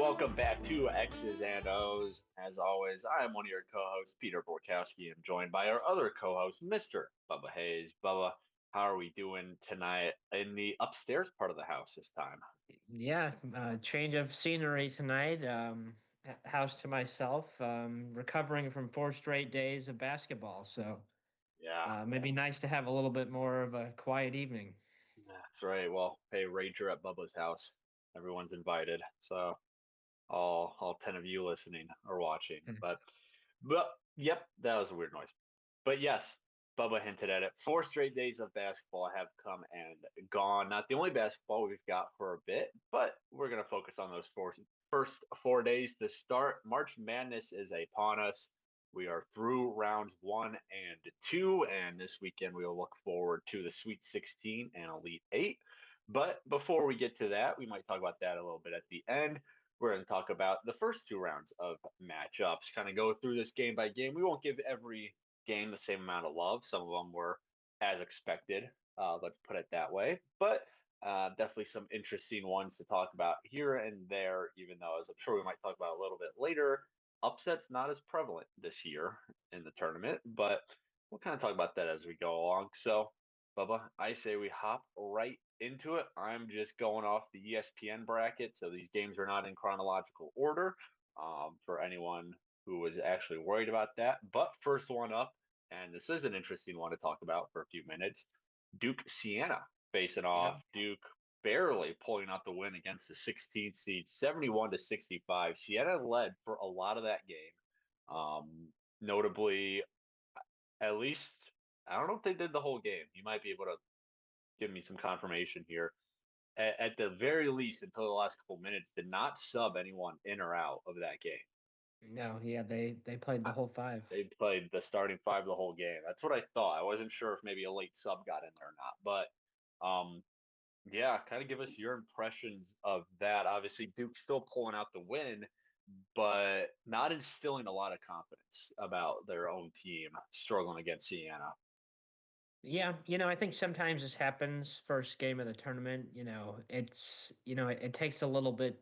welcome back to X's and O's. As always, I am one of your co-hosts, Peter Borkowski. I'm joined by our other co-host, Mr. Bubba Hayes. Bubba, how are we doing tonight in the upstairs part of the house this time? Yeah, change of scenery tonight. House to myself. Recovering from 4 straight days of basketball, so Yeah, maybe nice to have a little bit more of a quiet evening. that's right. Well, hey, Rager at Bubba's house. Everyone's invited. So all 10 of you listening or watching. But yep, that was a weird noise. But yes, Bubba hinted at it. 4 straight days of basketball have come and gone. Not the only basketball we've got for a bit, but we're going to focus on those first 4 days to start. March Madness is upon us. We are through rounds 1 and 2, and this weekend we will look forward to the Sweet 16 and Elite Eight. But before we get to that, we might talk about that a little bit at the end. We're going to talk about the first two rounds of matchups, kind of go through this game by game. We won't give every game the same amount of love. Some of them were as expected. Let's put it that way. But definitely some interesting ones to talk about here and there, even though, as I'm sure we might talk about a little bit later, upsets not as prevalent this year in the tournament. But we'll kind of talk about that as we go along. So, Bubba, I say we hop right into it. I'm just going off the ESPN bracket, so these games are not in chronological order for anyone who was actually worried about that. But first one up, and this is an interesting one to talk about for a few minutes. Duke Siena facing Yeah. off. Duke barely pulling out the win against the 16th seed, 71 to 65. Siena led for a lot of that game. Notably, at least I don't know if they did the whole game. You might be able to give me some confirmation here. At the very least, until the last couple minutes, did not sub anyone in or out of that game. No, yeah, they played the whole five. They played the starting five the whole game. That's what I thought. I wasn't sure if maybe a late sub got in there or not. But um, yeah, kind of give us your impressions of that. Obviously, Duke's still pulling out the win, but not instilling a lot of confidence about their own team struggling against Siena. Yeah, I think sometimes this happens first game of the tournament. It takes a little bit.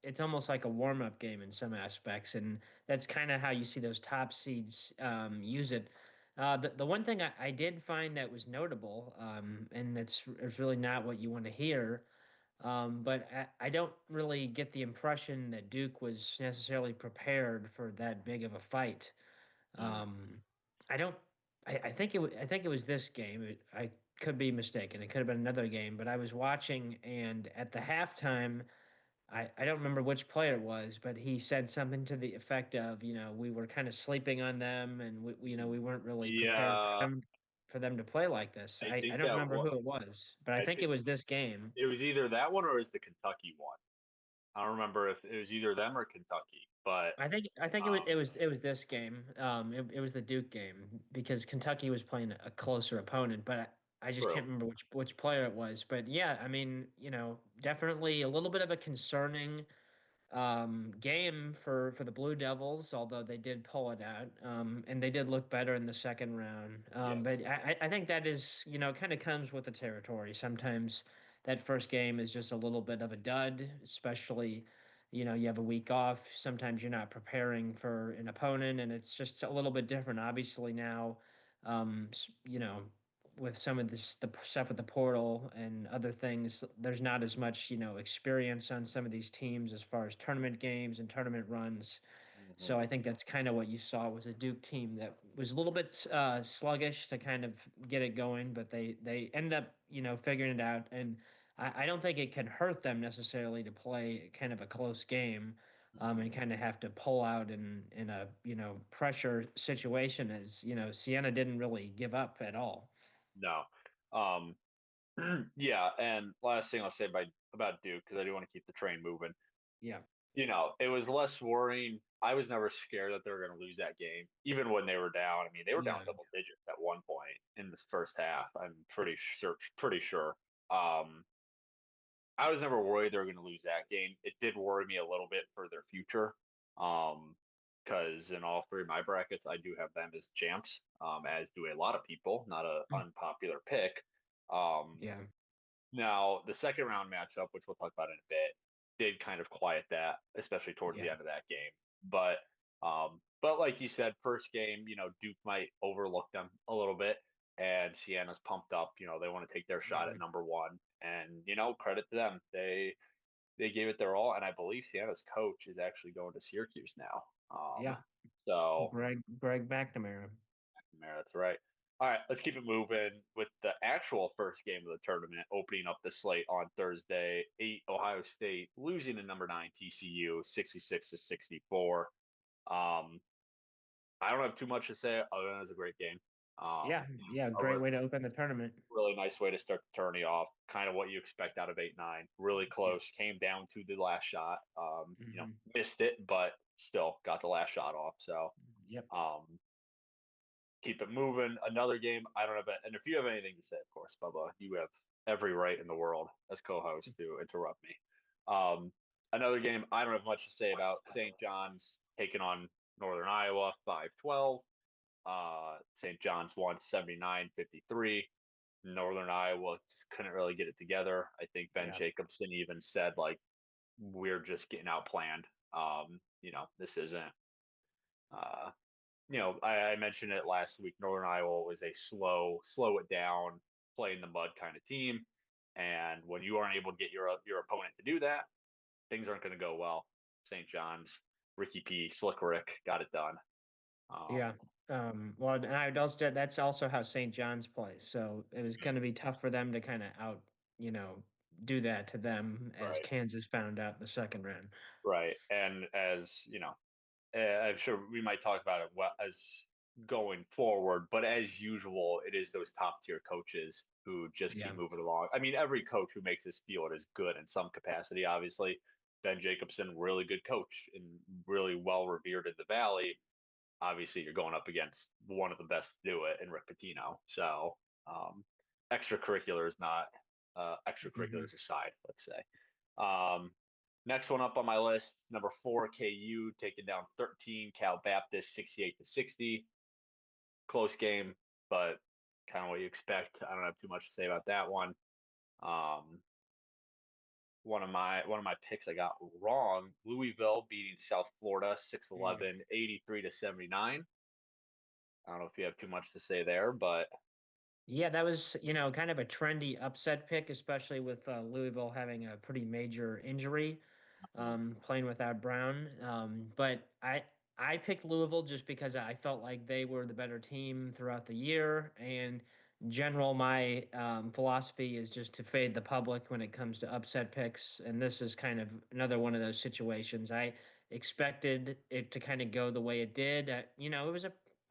It's almost like a warm-up game in some aspects, and that's kind of how you see those top seeds use it. The one thing I did find that was notable, and it's really not what you want to hear, but I don't really get the impression that Duke was necessarily prepared for that big of a fight. Mm. Um, I don't. I think it was this game. I could be mistaken. It could have been another game, but I was watching, and at the halftime, I don't remember which player it was, but he said something to the effect of, we were kind of sleeping on them, and we weren't really prepared Yeah, for them to play like this. I I think don't that remember what who it was, but I I think it think was this game. it was either that one or it was the Kentucky one. I don't remember if it was either them or Kentucky, but I think it um, was it was this game. It was the Duke game because Kentucky was playing a closer opponent, but I just can't true. remember which player it was. But yeah, I mean, definitely a little bit of a concerning game for the Blue Devils, although they did pull it out, and they did look better in the second round. Yes. But I think that is, kind of comes with the territory. Sometimes that first game is just a little bit of a dud, especially, you have a week off. Sometimes you're not preparing for an opponent, and it's just a little bit different. Obviously now, with some of this the stuff with the portal and other things, there's not as much, experience on some of these teams as far as tournament games and tournament runs. So Mhm. I think that's kind of what you saw was a Duke team that was a little bit sluggish to kind of get it going, but they ended up, figuring it out. And I don't think it can hurt them necessarily to play kind of a close game. And Mhm. kind of have to pull out in a pressure situation as Sienna didn't really give up at all. No. Um, yeah, and last thing I'll say about Duke, because I do want to keep the train moving. Yeah. It was less worrying. I was never scared that they were going to lose that game, even when they were down. I mean, they were down Yeah. double digits at one point in this first half. I'm pretty sure. Pretty sure. Um, I was never worried they were going to lose that game. It did worry me a little bit for their future. Um, because in all three of my brackets, I do have them as champs, as do a lot of people. Not a unpopular pick. Um, Yeah. Now the second round matchup, which we'll talk about in a bit. did kind of quiet that, especially towards the Yeah. end of that game. But like you said, first game, Duke might overlook them a little bit, and Sienna's pumped up. They want to take their shot at Mhm. number one, and credit to them. They gave it their all, and I believe Sienna's coach is actually going to Syracuse now. Yeah. So Greg McNamara. There, that's right. All right, let's keep it moving with the actual first game of the tournament, opening up the slate on Thursday. 8 Ohio State losing to number 9 TCU, 66-64. Um, I don't have too much to say other than it's a great game. Yeah, yeah, A great way to open the tournament. really nice way to start the tourney off. Kind of what you expect out of 8-9. Really Yeah. close. Came down to the last shot. Hmm. Missed it, but still got the last shot off. So, Yep. um, keep it moving. Another game, I don't have, and if you have anything to say, of course, Bubba, you have every right in the world as co-host to interrupt me. Um, Another game, I don't have much to say about. St. John's taking on Northern Iowa, 5-12. St. John's won 79-53. Northern Iowa just couldn't really get it together. I think Ben Yeah. Jacobson even said, like, we're just getting outplanned. This isn't uh, I mentioned it last week. Northern Iowa was a slow it down, play in the mud kind of team, and when you aren't able to get your opponent to do that, things aren't going to go well. St. John's, Ricky P, Slick Rick got it done. Yeah. Um, Well, and I would also that's also how St. John's plays. So it was going to be tough for them to kind of you know, do that to them as right, Kansas found out in the second round. right, and as I'm sure we might talk about it as going forward, but as usual, it is those top tier coaches who just keep Yeah. moving along. I mean, every coach who makes this field is good in some capacity, obviously. Ben Jacobson, really good coach and really well revered in the Valley. Obviously, you're going up against one of the best to do it in Rick Pitino. So, um, extracurriculars, not Hmm. extracurriculars aside, let's say. Um, Next one up on my list, number 4, KU taking down 13, Cal Baptist 68-60. Close game, but kind of what you expect. I don't have too much to say about that one. Um, one of my picks I got wrong. Louisville beating South Florida 6-11, 83-79. I don't know if you have too much to say there, but Yeah, that was, kind of a trendy upset pick, especially with Louisville having a pretty major injury, playing without Brown. But I picked Louisville just because I felt like they were the better team throughout the year. And in general, my philosophy is just to fade the public when it comes to upset picks. And this is kind of another one of those situations. I expected it to kind of go the way it did.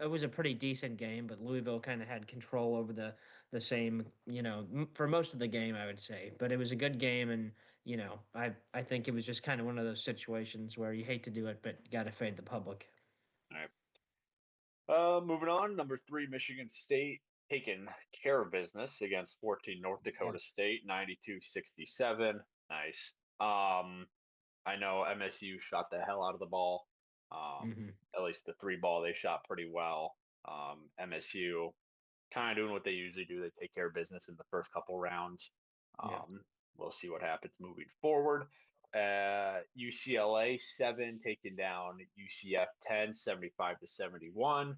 It was a pretty decent game, but Louisville kind of had control over the same, for most of the game, I would say. But it was a good game, and I think it was just kind of one of those situations where you hate to do it, but got to fade the public. all right. Moving on, number 3, Michigan State taking care of business against 14 North Yeah. Dakota State, 92-67. Nice. I know MSU shot the hell out of the ball. Hmm. At least the three ball they shot pretty well. MSU kind of doing what they usually do. They take care of business in the first couple rounds. Yeah. We'll see what happens moving forward. UCLA 7 taking down UCF 10, 75-71.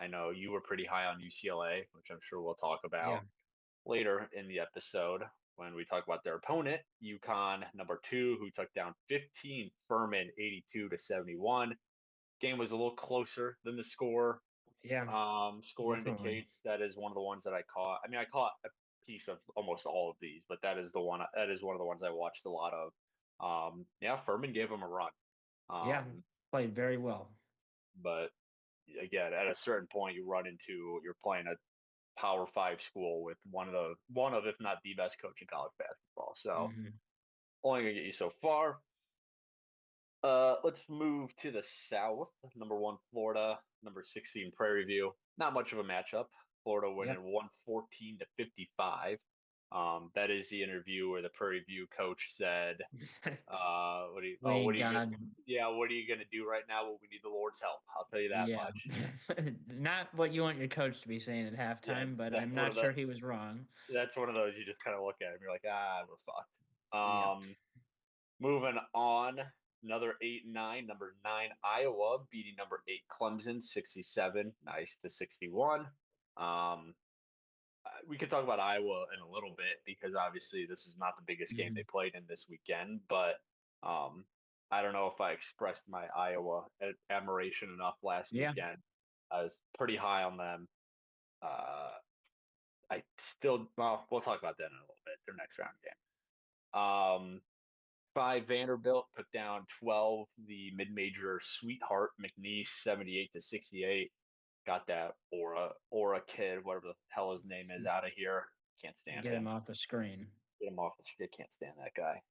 I know you were pretty high on UCLA, which I'm sure we'll talk Yeah. about later in the episode when we talk about their opponent, UConn number 2, who took down 15 Furman 82-71. Game was a little closer than the score. Yeah. Score Definitely. indicates that is one of the ones that I caught. I mean, I caught a piece of almost all of these, but that is the one. That is one of the ones I watched a lot of. Yeah, Furman gave them a run. Yeah. Um, Played very well. but again, at a certain point, you're playing a Power Five school with one of if not the best coach in college basketball. So Hmm. only gonna get you so far. Let's move to the South. Number 1, Florida. Number 16, Prairie View. Not much of a matchup. Florida Yep. winning 114-55. That is the interview where the Prairie View coach said, We what are you got, yeah, what are you gonna do right now? Well, we need the Lord's help. I'll tell you that yeah. much. Not what you want your coach to be saying at Yeah, halftime, but I'm not sure he was wrong. that's one of those you just kind of look at him. You're like, we're fucked. Yep. Moving on, another 8 and 9, number 9 Iowa beating number 8 Clemson 67 nice to 61. Um, we could talk about Iowa in a little bit because obviously this is not the biggest game they Mhm. played in this weekend, but um, I don't know if I expressed my Iowa admiration enough last Yeah, weekend. I was pretty high on them. Uh, I still, well, we'll talk about that in a little bit. Their next round game. 5 Vanderbilt took down 12 the mid-major Sweetheart McNeese 78 to 68. Got that Aura kid, whatever the hell his name is, out of here. Can't stand get him him. off the screen. Get him off the skid. Can't stand that guy.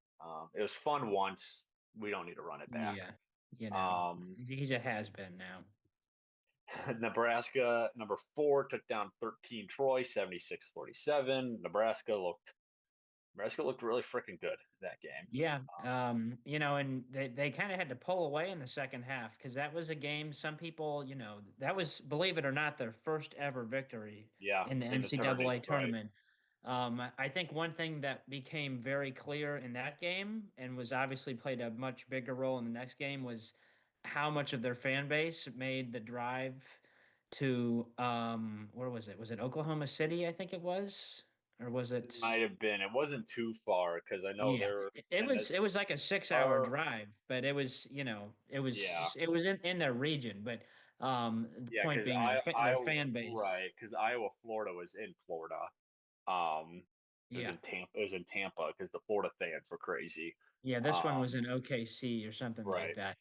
It was fun once. We don't need to run it back. Yeah, Um, he's a has been now. Nebraska number 4 took down 13 Troy 76-47. Nebraska looked really freaking good that game. Yeah, and they kind of had to pull away in the second half because that was a game. Some people, that was, believe it or not, their first ever victory Yeah, in the in the tournament, NCAA right? tournament. I think one thing that became very clear in that game and was obviously played a much bigger role in the next game was how much of their fan base made the drive to where was it? Was it Oklahoma City? I think it was, or was It it? might have been. It wasn't too far because I know Yeah, they're it and was it that's was like a 6 hour drive, but it was yeah. it was in their region, but the Yeah, point because being their fan base. right, because Iowa, Florida was in Florida. Um, it was in Yeah. Tampa. It was in Tampa because the Florida fans were crazy. Yeah, this one was Um, in OKC or something like right. that.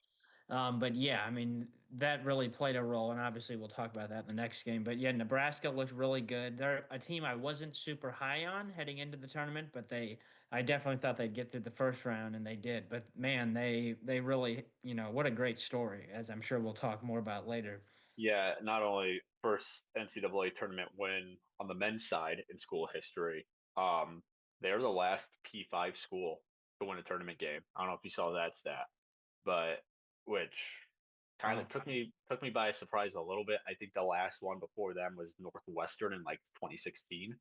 But yeah, I mean, that really played a role, and obviously we'll talk about that in the next game. But yeah, Nebraska looked really good. They're a team I wasn't super high on heading into the tournament, but I definitely thought they'd get through the first round, and they did. But man, they really, what a great story, as I'm sure we'll talk more about later. Yeah, not only first NCAA tournament win on the men's side in school history. Um, they're the last P5 school to win a tournament game. I don't know if you saw that stat, but which kind of Wow. took me by surprise a little bit. I think the last one before them was Northwestern in like 2016,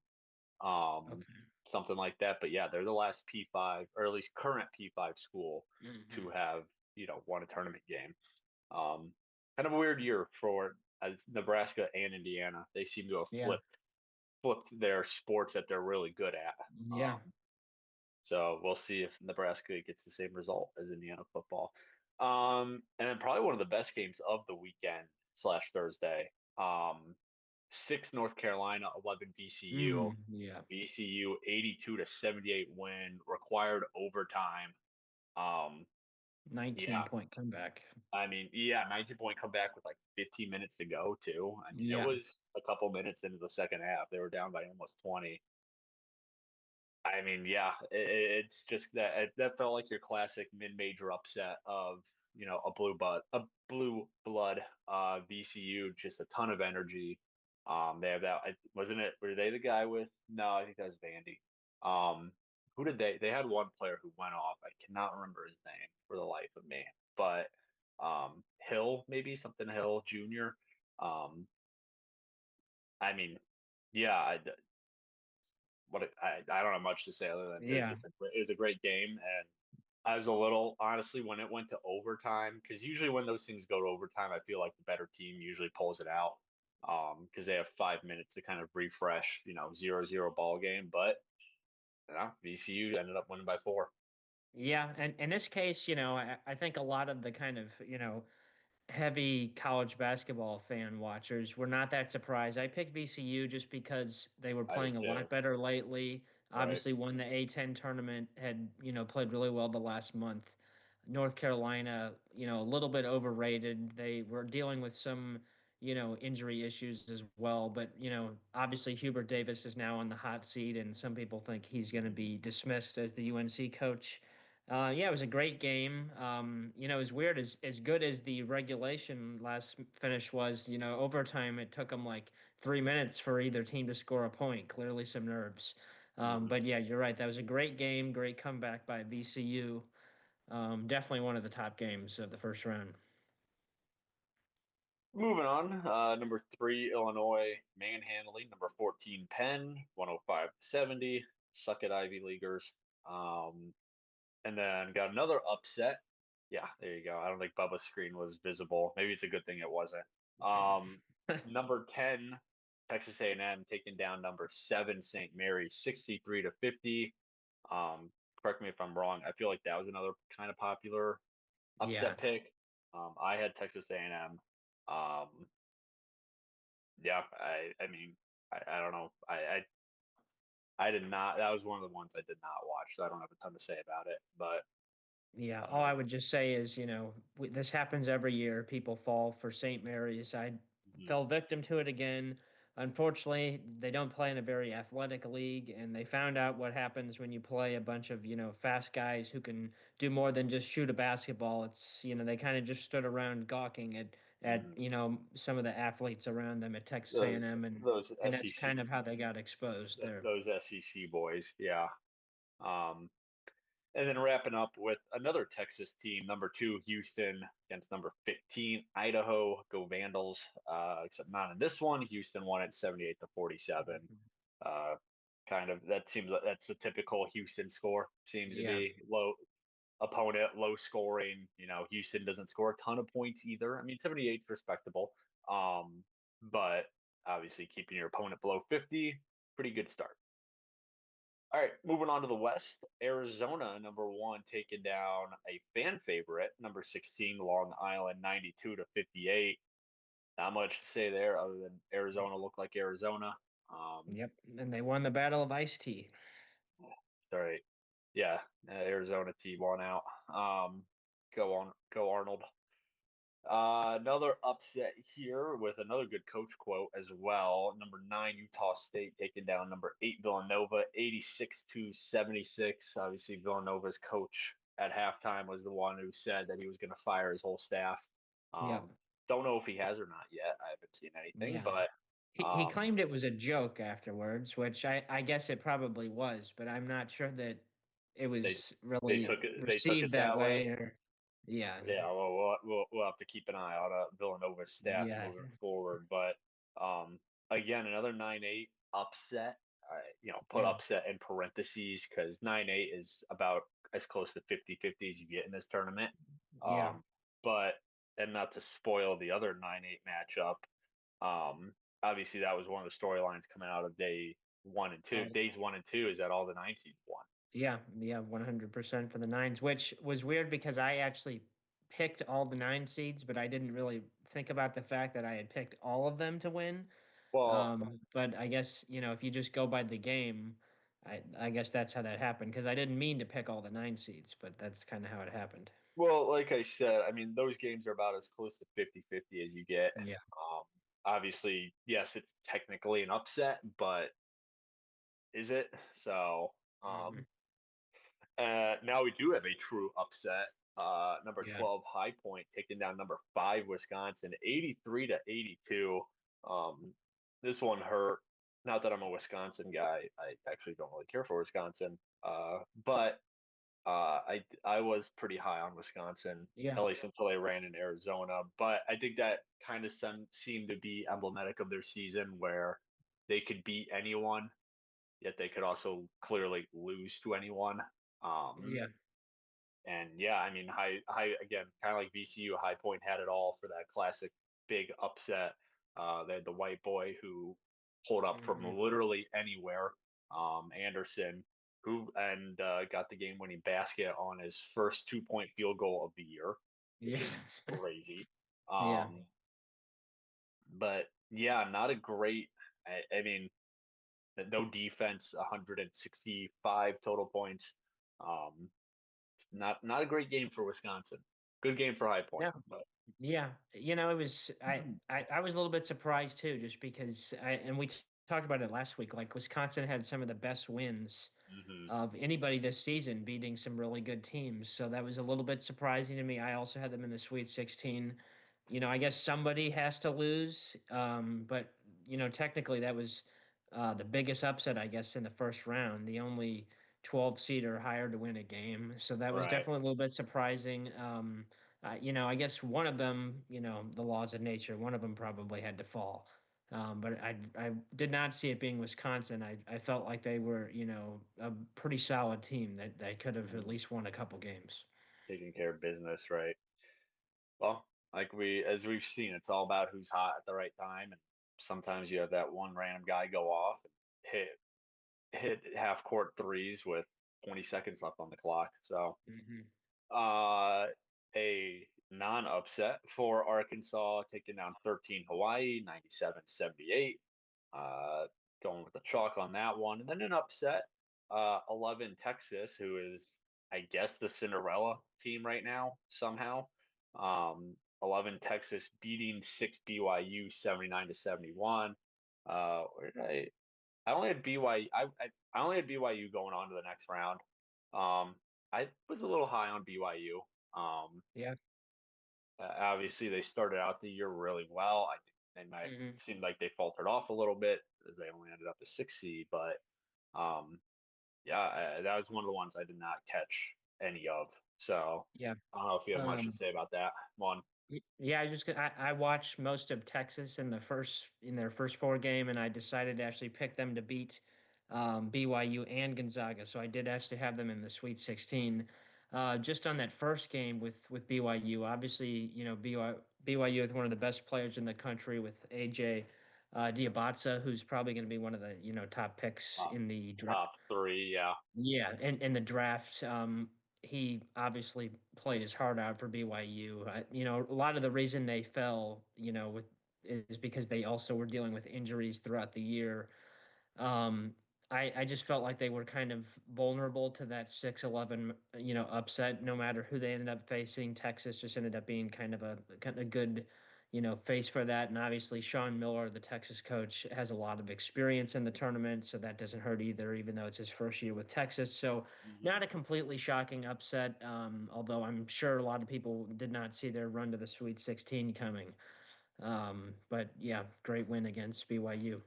um, Okay. something like that. But yeah, they're the last P5 or at least current P5 school to Hmm. have won a tournament game. Um, Kind of a weird year for as Nebraska and Indiana. They seem to have Yeah. flipped their sports that they're really good at. Yeah. So we'll see if Nebraska gets the same result as Indiana football. And then probably one of the best games of the weekend slash Thursday. 6 North Carolina, 11 VCU. Yeah. VCU 82 to 78 win, required overtime. Um, 19 yeah, point comeback. I mean, yeah, 19-point comeback with like 15 minutes to go too. I mean, it Yeah. was a couple minutes into the second half. They were down by almost 20. I mean, yeah, it's just that felt like your classic mid-major upset of, a blue blood VCU, just a ton of energy. They have that, wasn't it? Were they the guy with? No, I think that was Vandy. Who did they had one player who went off. I cannot remember his name for the life of me, but Hill, maybe something Hill Jr. Um, I mean, yeah, I don't have much to say other than it was Yeah. just it was a great game, and I was a little honestly when it went to overtime because usually when those things go to overtime, I feel like the better team usually pulls it out because they have 5 minutes to kind of refresh, 0-0 ball game, but VCU ended up winning by 4. Yeah, and in this case, I think a lot of the kind of, heavy college basketball fan watchers were not that surprised. I picked VCU just because they were I did playing a lot too. better lately. Right. Obviously, won the A10 tournament, had, played really well the last month. North Carolina, a little bit overrated. They were dealing with some, injury issues as well. But, obviously Hubert Davis is now on the hot seat, and some people think he's going to Mhm. be dismissed as the UNC coach. Yeah, it was a great game. As weird as good as the regulation last finish was, overtime it took them like 3 minutes for either team to score a point. Clearly, some nerves. Mhm. But yeah, you're right. That was a great game. Great comeback by VCU. Definitely one of the top games of the first round. Moving on, number 3 Illinois manhandling number 14 Penn 105-70. Suck it, Ivy Leaguers. Um, And then got another upset. Yeah, there you go. I don't think Bubba's screen was visible. Maybe it's a good thing it wasn't. Um, number 10, Texas A&M taking down number 7, St. Mary's, 63 to 50. Correct me if I'm wrong. I feel like that was another kind of popular Yeah, upset pick. I had Texas A&M. Um, yeah, I mean, I don't know. I did not. That was one of the ones I did not watch, so I don't have a ton to say about it. But yeah. All I uh, would just say is, this happens every year. People fall for St. Mary's. I mhm, fell victim to it again. Unfortunately, they don't play in a very athletic league, and they found out what happens when you play a bunch of, fast guys who can do more than just shoot a basketball. It's, they kind of just stood around gawking at, mhm. some of the athletes around them at Texas those A&M, and those and that's SEC kind of how they got exposed there. those SEC boys, yeah. Um, and then wrapping up with another Texas team, number 2 Houston against number 15 Idaho. Go Vandals! Except not in this one. Houston won it 78 to 47. Uh, kind of that seems like that's the typical Houston score. Seems to Yeah. be low opponent, low scoring. Houston doesn't score a ton of points either. I mean, 78 is respectable. But obviously keeping your opponent below 50, pretty good start. All right, moving on to the West. Arizona, number 1, taking down a fan favorite, number 16, Long Island, 92 to 58. Not much to say there other than Arizona looked like Arizona. Yep. And they won the Battle of Ice Tea. Sorry. Yeah, Arizona T1 out. Go Arnold. Another upset here with another good coach quote as well. Number 9, Utah State taking down number 8, Villanova, 86 to 76. Obviously, Villanova's coach at halftime was the one who said that he was going to fire his whole staff. Yep. Don't know if he has or not yet. I haven't seen anything, Yeah. but He um, claimed it was a joke afterwards, which I guess it probably was, but I'm not sure that it they was they really took it received that that way. way or yeah. Yeah, well, we'll have to keep an eye on Villanova's staff Yeah. moving forward. But um, again, another 9-8 upset. Put Yeah. upset in parentheses because 9-8 is about as close to 50-50 as you get in this tournament. Yeah. Um, but and not to spoil the other 9-8 matchup. Obviously, that was one of the storylines coming out of day 1 and 2. Oh, Days 1 and 2 is that all the 9 seeds won. yeah, 100% for the nines, which was weird because I actually picked all the nine seeds, but I didn't really think about the fact that I had picked all of them to win. Well, But I guess, if you just go by the game, I guess that's how that happened because I didn't mean to pick all the nine seeds, but that's kind of how it happened. like I said, I mean, those games are about as close to 50-50 as you get. Yeah. Um, Obviously, yes, it's technically an upset, but is it? So, Hmm. now we do have a true upset. Number Yeah. 12, High Point, taking down number 5, Wisconsin, 83 to 82. Um, this one hurt. Not that I'm a Wisconsin guy. I actually don't really care for Wisconsin. But I was pretty high on Wisconsin, at Yeah. least until they ran in Arizona. But I think that kind of seemed to be emblematic of their season, where they could beat anyone, yet they could also clearly lose to anyone. Um, Yeah. and yeah, I mean, high again, kind of like VCU. High Point had it all for that classic big upset. They had the white boy who pulled up from Hmm. literally anywhere. Anderson, who and got the game-winning basket on his first 2-point field goal of the year, which is Yeah. crazy. Yeah. Um, but yeah, not a great. I mean, no defense, 165 total points. Um, not a great game for Wisconsin. Good game for High Point, Yeah. but Yeah, it was I was a little bit surprised too, just because we talked about it last week. Like Wisconsin had some of the best wins mhm, of anybody this season, beating some really good teams. So that was a little bit surprising to me. I also had them in the Sweet 16. I guess somebody has to lose, but technically that was the biggest upset, I guess, in the first round. The only 12 seed or higher to win a game. So that was right. definitely a little bit surprising. I guess one of them, the laws of nature, one of them probably had to fall. But I did not see it being Wisconsin. I felt like they were, a pretty solid team that they could have at Mhm. least won a couple games. Taking care of business, right? Well, like as we've seen, it's all about who's hot at the right time, and sometimes you have that one random guy go off and hit half court threes with 20 seconds left on the clock. So, Hmm. uh, a non-upset for Arkansas, taking down 13 Hawaii, 97-78. Uh, Going with the chalk on that one. And then an upset, 11 Texas, who is, I guess, the Cinderella team right now, somehow. 11 Texas beating 6 BYU 79-71. Where did I only had BYU. I only had BYU going on to the next round. I was a little high on BYU. Um, Yeah. Obviously, they started out the year really well. I think they might Hmm. seem like they faltered off a little bit as they only ended up a 6 seed. But um, yeah, that was one of the ones I did not catch any of. So Yeah. I don't know if you have much to Um, say about that one. Yeah, I watched most of Texas in their first four game, and I decided to actually pick them to beat BYU and Gonzaga. So I did actually have them in the Sweet 16. Just on that first game with BYU, obviously, BYU is one of the best players in the country with AJ Diabaza, who's probably going to be one of the top picks Top in the draft. top three, yeah. Yeah, and in the draft, he obviously played his heart out for BYU. A lot of the reason they fell, with is because they also were dealing with injuries throughout the year. Um, I just felt like they were kind of vulnerable to that 6-11, upset. No matter who they ended up facing, Texas just ended up being kind of good, face for that. And obviously, Sean Miller, the Texas coach, has a lot of experience in the tournament, so that doesn't hurt either, even though it's his first year with Texas. So, Hmm. not a completely shocking upset, although I'm sure a lot of people did not see their run to the Sweet 16 coming. But yeah, great win against BYU.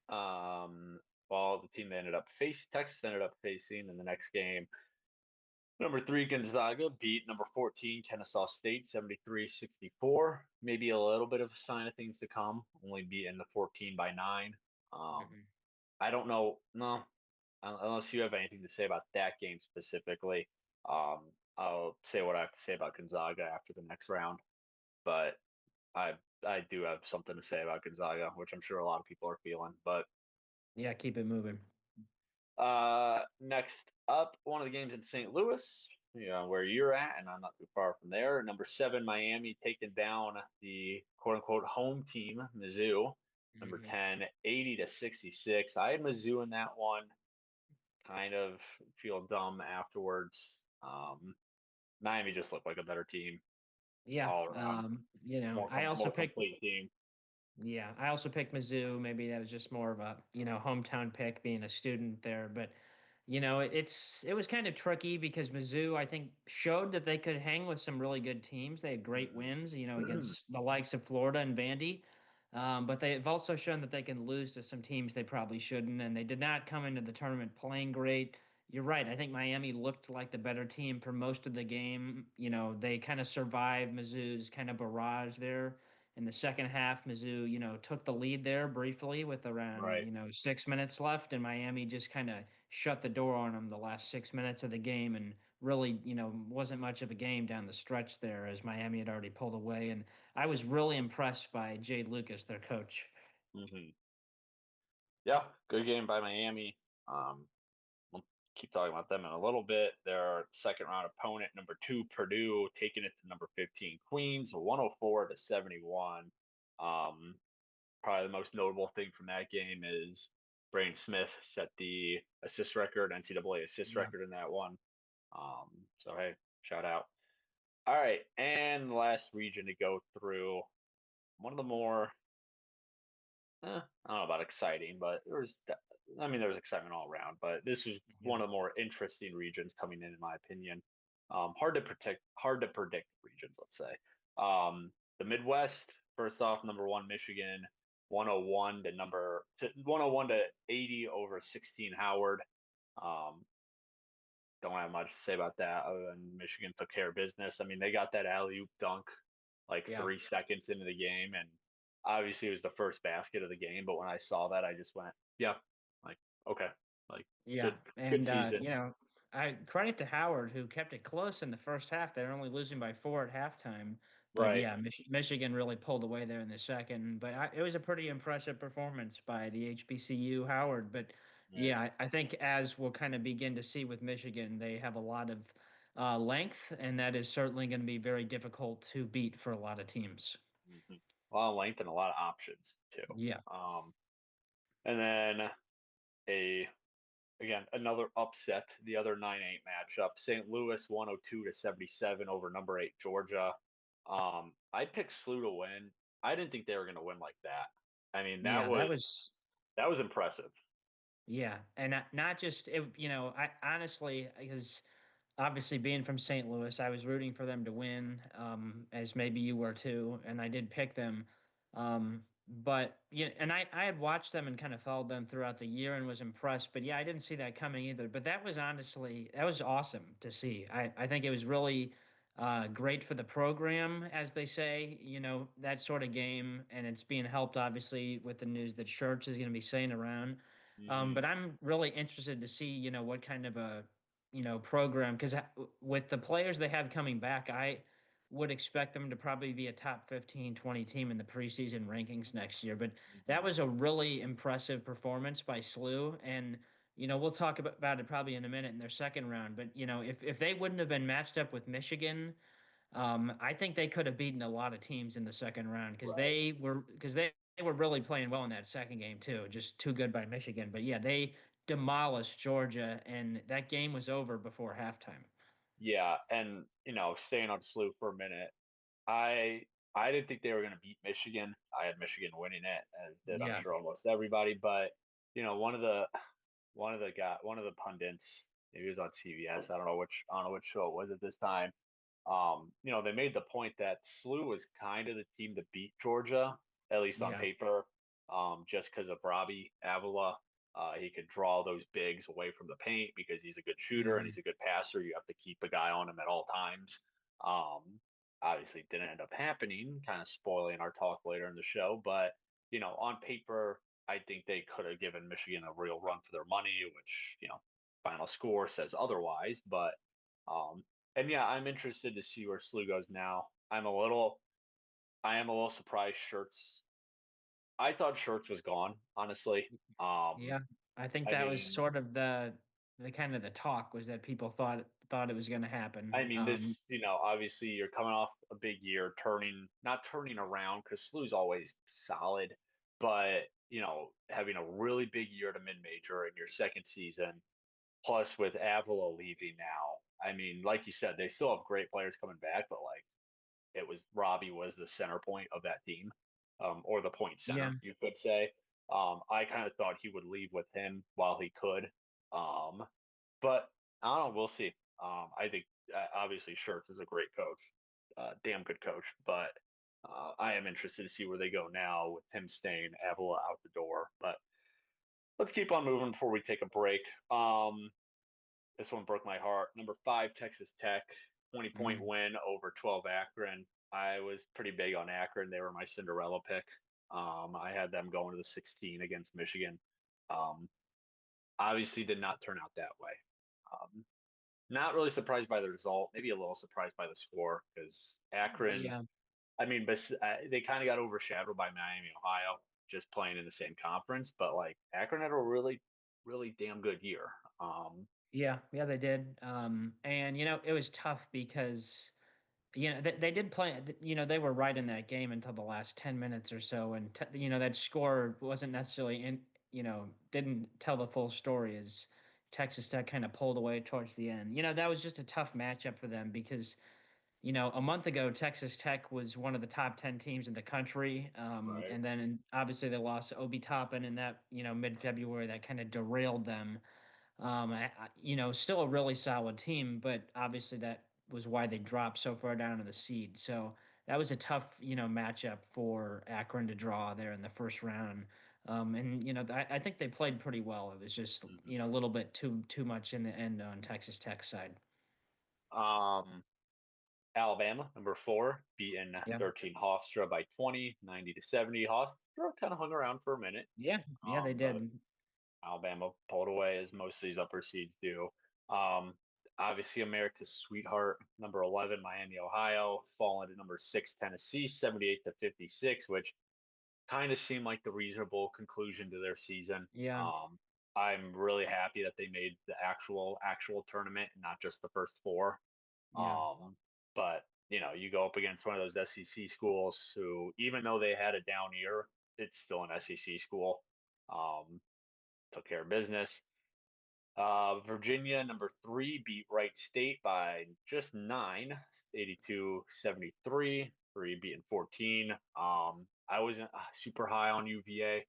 Um, well, the team they ended up face Texas ended up facing in the next game. Number three, Gonzaga beat number 14, Kennesaw State, 73-64. Maybe a little bit of a sign of things to come, only beating the 14 by nine. Um, Mhm. I don't know, no, unless you have anything to say about that game specifically. I'll say what I have to say about Gonzaga after the next round, but I do have something to say about Gonzaga, which I'm sure a lot of people are feeling. But Yeah, keep it moving. next up, one of the games in St. Louis, where you're at, and I'm not too far from there. Number seven, Miami taking down the quote unquote home team, Mizzou. Number Hmm. 10, 80-66. I had Mizzou in that one. Kind of feel dumb afterwards. Miami just looked like a better team Yeah, all around. I also More picked. complete team. Yeah, I also picked Mizzou. Maybe that was just more of a hometown pick, being a student there. But it was kind of tricky because Mizzou, I think, showed that they could hang with some really good teams. They had great wins, Mhm. against the likes of Florida and Vandy. But they've also shown that they can lose to some teams they probably shouldn't, and they did not come into the tournament playing great. You're right. I think Miami looked like the better team for most of the game. They kind of survived Mizzou's kind of barrage there. In the second half, Mizzou, took the lead there briefly with around, Right. 6 minutes left, and Miami just kind of shut the door on them the last 6 minutes of the game, and really, wasn't much of a game down the stretch there as Miami had already pulled away. And I was really impressed by Jade Lucas, their coach. Hmm. Yeah, good game by Miami. We'll keep talking about them in a little bit. Their second round opponent, number two, Purdue, taking it to number 15, Queens, 104-71. Um, Probably the most notable thing from that game is Brain Smith set the assist record, NCAA assist Yeah. record in that one. So hey, shout out. All right, and last region to go through, one of the more I don't know about exciting, but I mean, there was excitement all around, but this was Yeah. one of the more interesting regions coming in my opinion. Hard to predict regions, let's say. The Midwest, first off, number one, Michigan, 101 to 80 over 16 Howard. Um, don't have much to say about that other than Michigan took care of business. I mean, they got that alley-oop dunk like Yeah. 3 seconds into the game, and obviously it was the first basket of the game, but when I saw that, I just went, yeah, like okay, like Yeah, good and season, I credit to Howard who kept it close in the first half. They're only losing by four at halftime, but right? yeah, Michigan really pulled away there in the second. But it was a pretty impressive performance by the HBCU Howard. But Right. yeah, I think as we'll kind of begin to see with Michigan, they have a lot of length, and that is certainly going to be very difficult to beat for a lot of teams. Mhm. A lot of length and a lot of options too. Yeah, Um, and then a again another upset, the other 9-8 matchup, St. Louis 102 to 77 over number 8 Georgia. I picked SLU to win. I didn't think they were going to win like that. I mean, yeah, that was. that was impressive. Yeah, and not just I honestly because obviously being from St. Louis, I was rooting for them to win, as maybe you were too, and I did pick them. But yeah, and I had watched them and kind of followed them throughout the year and was impressed. But yeah, I didn't see that coming either. But that was awesome to see. I think it was really great for the program, as they say, that sort of game, and it's being helped obviously with the news that Church is going to be saying around. Hmm. But I'm really interested to see, what kind of a program because with the players they have coming back, I would expect them to probably be a top 15, 20 team in the preseason rankings next year. But that Hmm. was a really impressive performance by SLU. And, we'll talk about it probably in a minute in their second round. But, if they wouldn't have been matched up with Michigan, I think they could have beaten a lot of teams in the second round Right. because they were really playing well in that second game too. Just too good by Michigan. But yeah, they demolished Georgia, and that game was over before halftime. Yeah, and staying on SLU for a minute, I didn't think they were going to beat Michigan. I had Michigan winning it, as did I'm Yeah, sure almost everybody. But one of the pundits, maybe it was on CBS. I don't know which show it was at this time. They made the point that SLU was kind of the team to beat Georgia, at least on yeah, paper, just because of Robbie Avila. He could draw those bigs away from the paint because he's a good shooter and hmm he's a good passer. You have to keep a guy on him at all times. Um, Obviously, it didn't end up happening, kind of spoiling our talk later in the show. But, on paper, I think they could have given Michigan a real run for their money, which, final score says otherwise. But, um, and yeah, I'm interested to see where SLU goes now. I am a little surprised Shirts. I thought Shirts was gone, honestly. yeah. I think I that was mean, sort of the kind of the talk was that people thought it was going to happen. this, obviously you're coming off a big year, not turning around because SLU's always solid, but having a really big year to mid-major in your second season, plus with Avila leaving now. I mean, like you said, they still have great players coming back, but like Robbie was the center point of that team, or the point Yeah, center, you could say. I kind of thought he would leave with him while he could, um, but I don't know. We'll see. I think obviously Schertz is a great coach, damn good coach, but I am interested to see where they go now with him staying, Avila out the door. But let's keep on moving before we take a break. This one broke my heart. Number 5, Texas Tech, 20-point mm, win over 12 Akron. I was pretty big on Akron. They were my Cinderella pick. I had them going to the 16 against Michigan. Um, Obviously, did not turn out that way. Um, Not really surprised by the result. Maybe a little surprised by the score because Akron. yeah. I mean, but they kind of got overshadowed by Miami, Ohio, just playing in the same conference. But like Akron had a really, really damn good year. Yeah, yeah, they did. And it was tough because they did play. They were right in that game until the last 10 minutes or so, and that score wasn't necessarily in. Didn't tell the full story as Texas Tech kind of pulled away towards the end. That was just a tough matchup for them because a month ago Texas Tech was one of the top 10 teams in the country, Right. and then obviously they lost to Obi Toppin in that mid-February that kind of derailed them. Still a really solid team, but obviously that was why they dropped so far down in the seed. So that was a tough, matchup for Akron to draw there in the first round. And I think they played pretty well. It was just, Mhm. a little bit too much in the end on Texas Tech side. Um, Alabama, number four, beating Yeah. 13 Hofstra by 20, 90 to 70. Hofstra kind of hung around for a minute, Yeah. Yeah, they but did. Alabama pulled away as most of these upper seeds do. Um, Obviously, America's sweetheart, number 11, Miami, Ohio, falling to number six, Tennessee, 78 to 56, which kind of seemed like the reasonable conclusion to their season. Yeah. I'm really happy that they made the actual tournament and not just the first four. Yeah. But you go up against one of those SEC schools who, even though they had a down year, it's still an SEC school. Um, Took care of business. Virginia, number three, beat Wright State by just nine, 82-73. Three beating 14. I wasn't super high on UVA.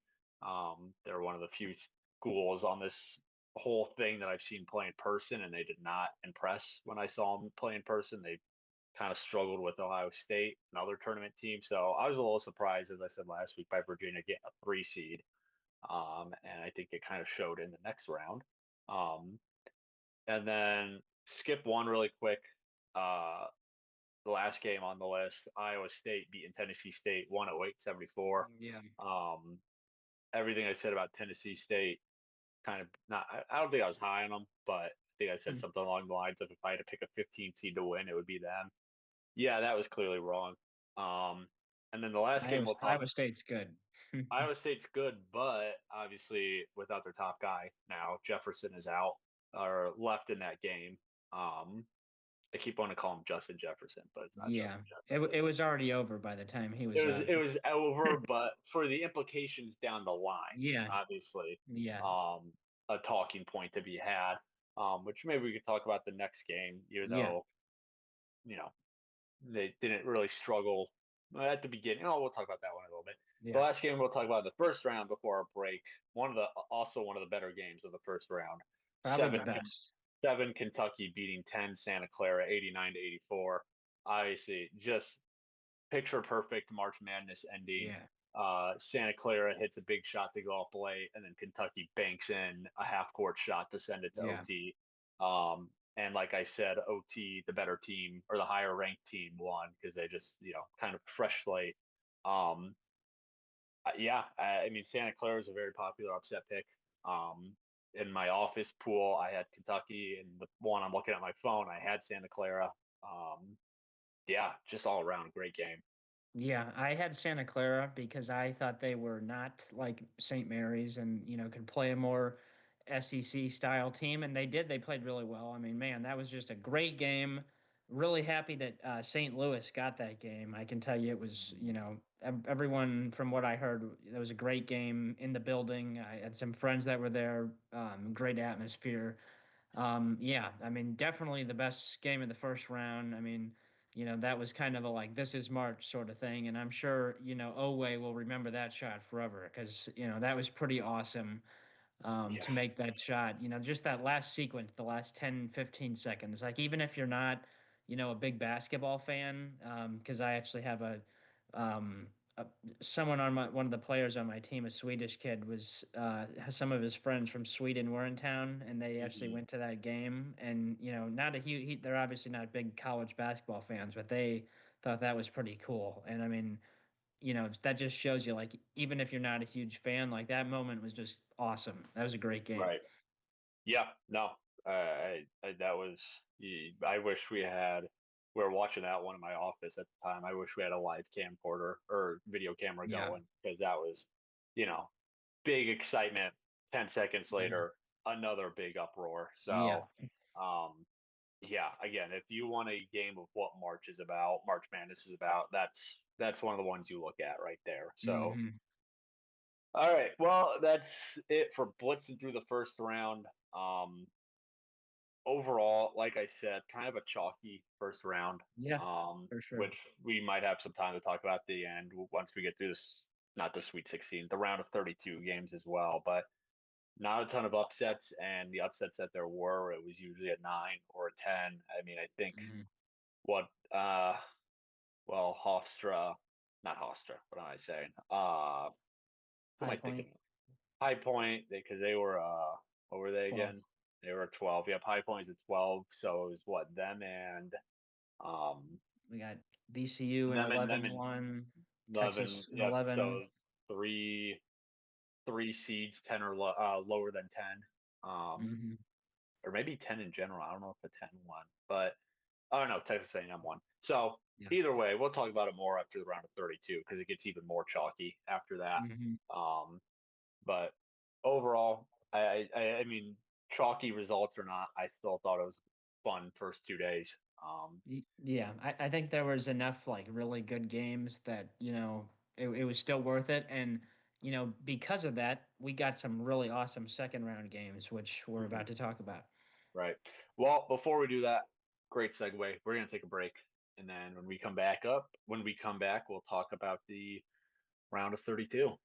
They're one of the few schools on this whole thing that I've seen play in person, and they did not impress when I saw them play in person. They kind of struggled with Ohio State, another tournament team. So I was a little surprised, as I said last week, by Virginia getting a three seed. And I think it kind of showed in the next round. Um, and then skip one really quick. Uh, the last game on the list, Iowa State beating Tennessee State 108-74. Yeah. Um, Everything I said about Tennessee State, kind of not, I don't think I was high on them, but I think I said Hmm. something along the lines of if I had to pick a 15 seed to win, it would be them. Yeah, that was clearly wrong. Um, and then the last game we'll talk, Iowa State's good. Iowa State's good, but obviously without their top guy now, Jefferson is out or left in that game. Um, I keep wanting to call him Justin Jefferson, but it's not Yeah. Justin Jefferson. It was already over by the time he It was was out. it was over, but for the implications down the line, Yeah. obviously, Yeah. um, a talking point to be had. Which maybe we could talk about the next game, even Yeah. though you know they didn't really struggle at the beginning. Oh, we'll talk about that one a little bit. The Yeah. last game we'll talk about in the first round before our break. One of the better games of the first round. Probably the Seven best. seven Kentucky beating 10 Santa Clara 89 to 84. Obviously, just picture perfect March Madness ending. Yeah. Santa Clara hits a big shot to go up late, and then Kentucky banks in a half court shot to send it to Yeah. OT. And like I said, OT, the better team or the higher ranked team won because they just, kind of fresh slate. Um, yeah, I mean, Santa Clara is a very popular upset pick. Um, in my office pool, I had Kentucky, and the one I'm looking at my phone, I had Santa Clara. Um, yeah, just all around great game. Yeah, I had Santa Clara because I thought they were not like St. Mary's and, could play a more SEC style team. And they did. They played really well. I mean, man, that was just a great game. Really happy that St. Louis got that game. I can tell you it was, everyone from what I heard, it was a great game in the building. I had some friends that were there, great atmosphere. Yeah, I mean, definitely the best game in the first round. I mean, that was kind of a like this is March sort of thing. And I'm sure, Oweh will remember that shot forever because, that was pretty awesome Yeah, to make that shot. Just that last sequence, the last 10, 15 seconds. Like, even if you're not, a big basketball fan, because I actually have um, a, someone on one of the players on my team, a Swedish kid, was some of his friends from Sweden were in town and they actually hmm went to that game. And, not a huge, they're obviously not big college basketball fans, but they thought that was pretty cool. And I mean, that just shows you like even if you're not a huge fan, like that moment was just awesome. That was a great game. right. Yeah, no, that was. I wish we had. We were watching that one in my office at the time. I wish we had a live camcorder or video camera Yeah. going because that was, you know, big excitement. 10 seconds Yeah. later, another big uproar. Yeah. So, um, yeah, again, if you want a game of what March is about, March Madness is about, that's one of the ones you look at right there. So, Hmm. all right, well, that's it for blitzing through the first round. Overall, like I said, kind of a chalky first round, Yeah, for sure. which we might have some time to talk about at the end once we get through this, not the Sweet 16, the round of 32 games as well. But not a ton of upsets, and the upsets that there were, it was usually a nine or a 10. I mean, I think Hmm. what, well, Hofstra, not Hofstra, what am I saying? Who am High I Point, thinking of? High Point, because they were, what were they 12. again? They were 12. Yep, High Point is at 12. So it was what, them and, um, We got VCU in Them and 11-1, 11. Texas in Yep. 11. So three three seeds, 10 or lower than 10. Um, Hmm. or maybe 10 in general. I don't know if a 10 won, but oh no, Texas A&M won. So Yeah. either way, we'll talk about it more after the round of 32 because it gets even more chalky after that. Hmm. Um, but overall, I mean, chalky results or not, I still thought it was fun first 2 days. Yeah, I think there was enough like really good games that, it was still worth it. And, because of that, we got some really awesome second round games, which we're about Mhm. to talk about. Right. Well, before we do that, great segue. We're gonna take a break, and then when we come back, we'll talk about the round of 32.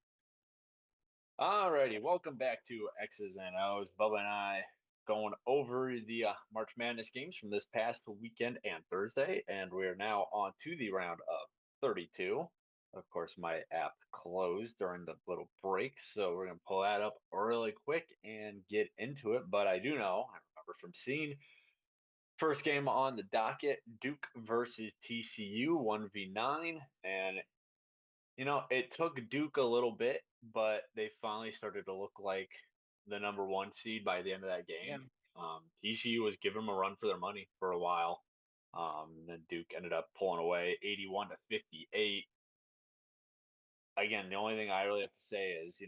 Alrighty, welcome back to X's and O's. Bubba and I going over the March Madness games from this past weekend and Thursday, and we're now on to the round of 32. Of course, my app closed during the little break, so we're gonna pull that up really quick and get into it. But I do know, I remember from seeing first game on the docket, Duke versus TCU, 1v9, and it took Duke a little bit, but they finally started to look like the number one seed by the end of that Yeah. game. TCU was giving them a run for their money for a while. And then Duke ended up pulling away 81 to 58. Again, the only thing I really have to say is,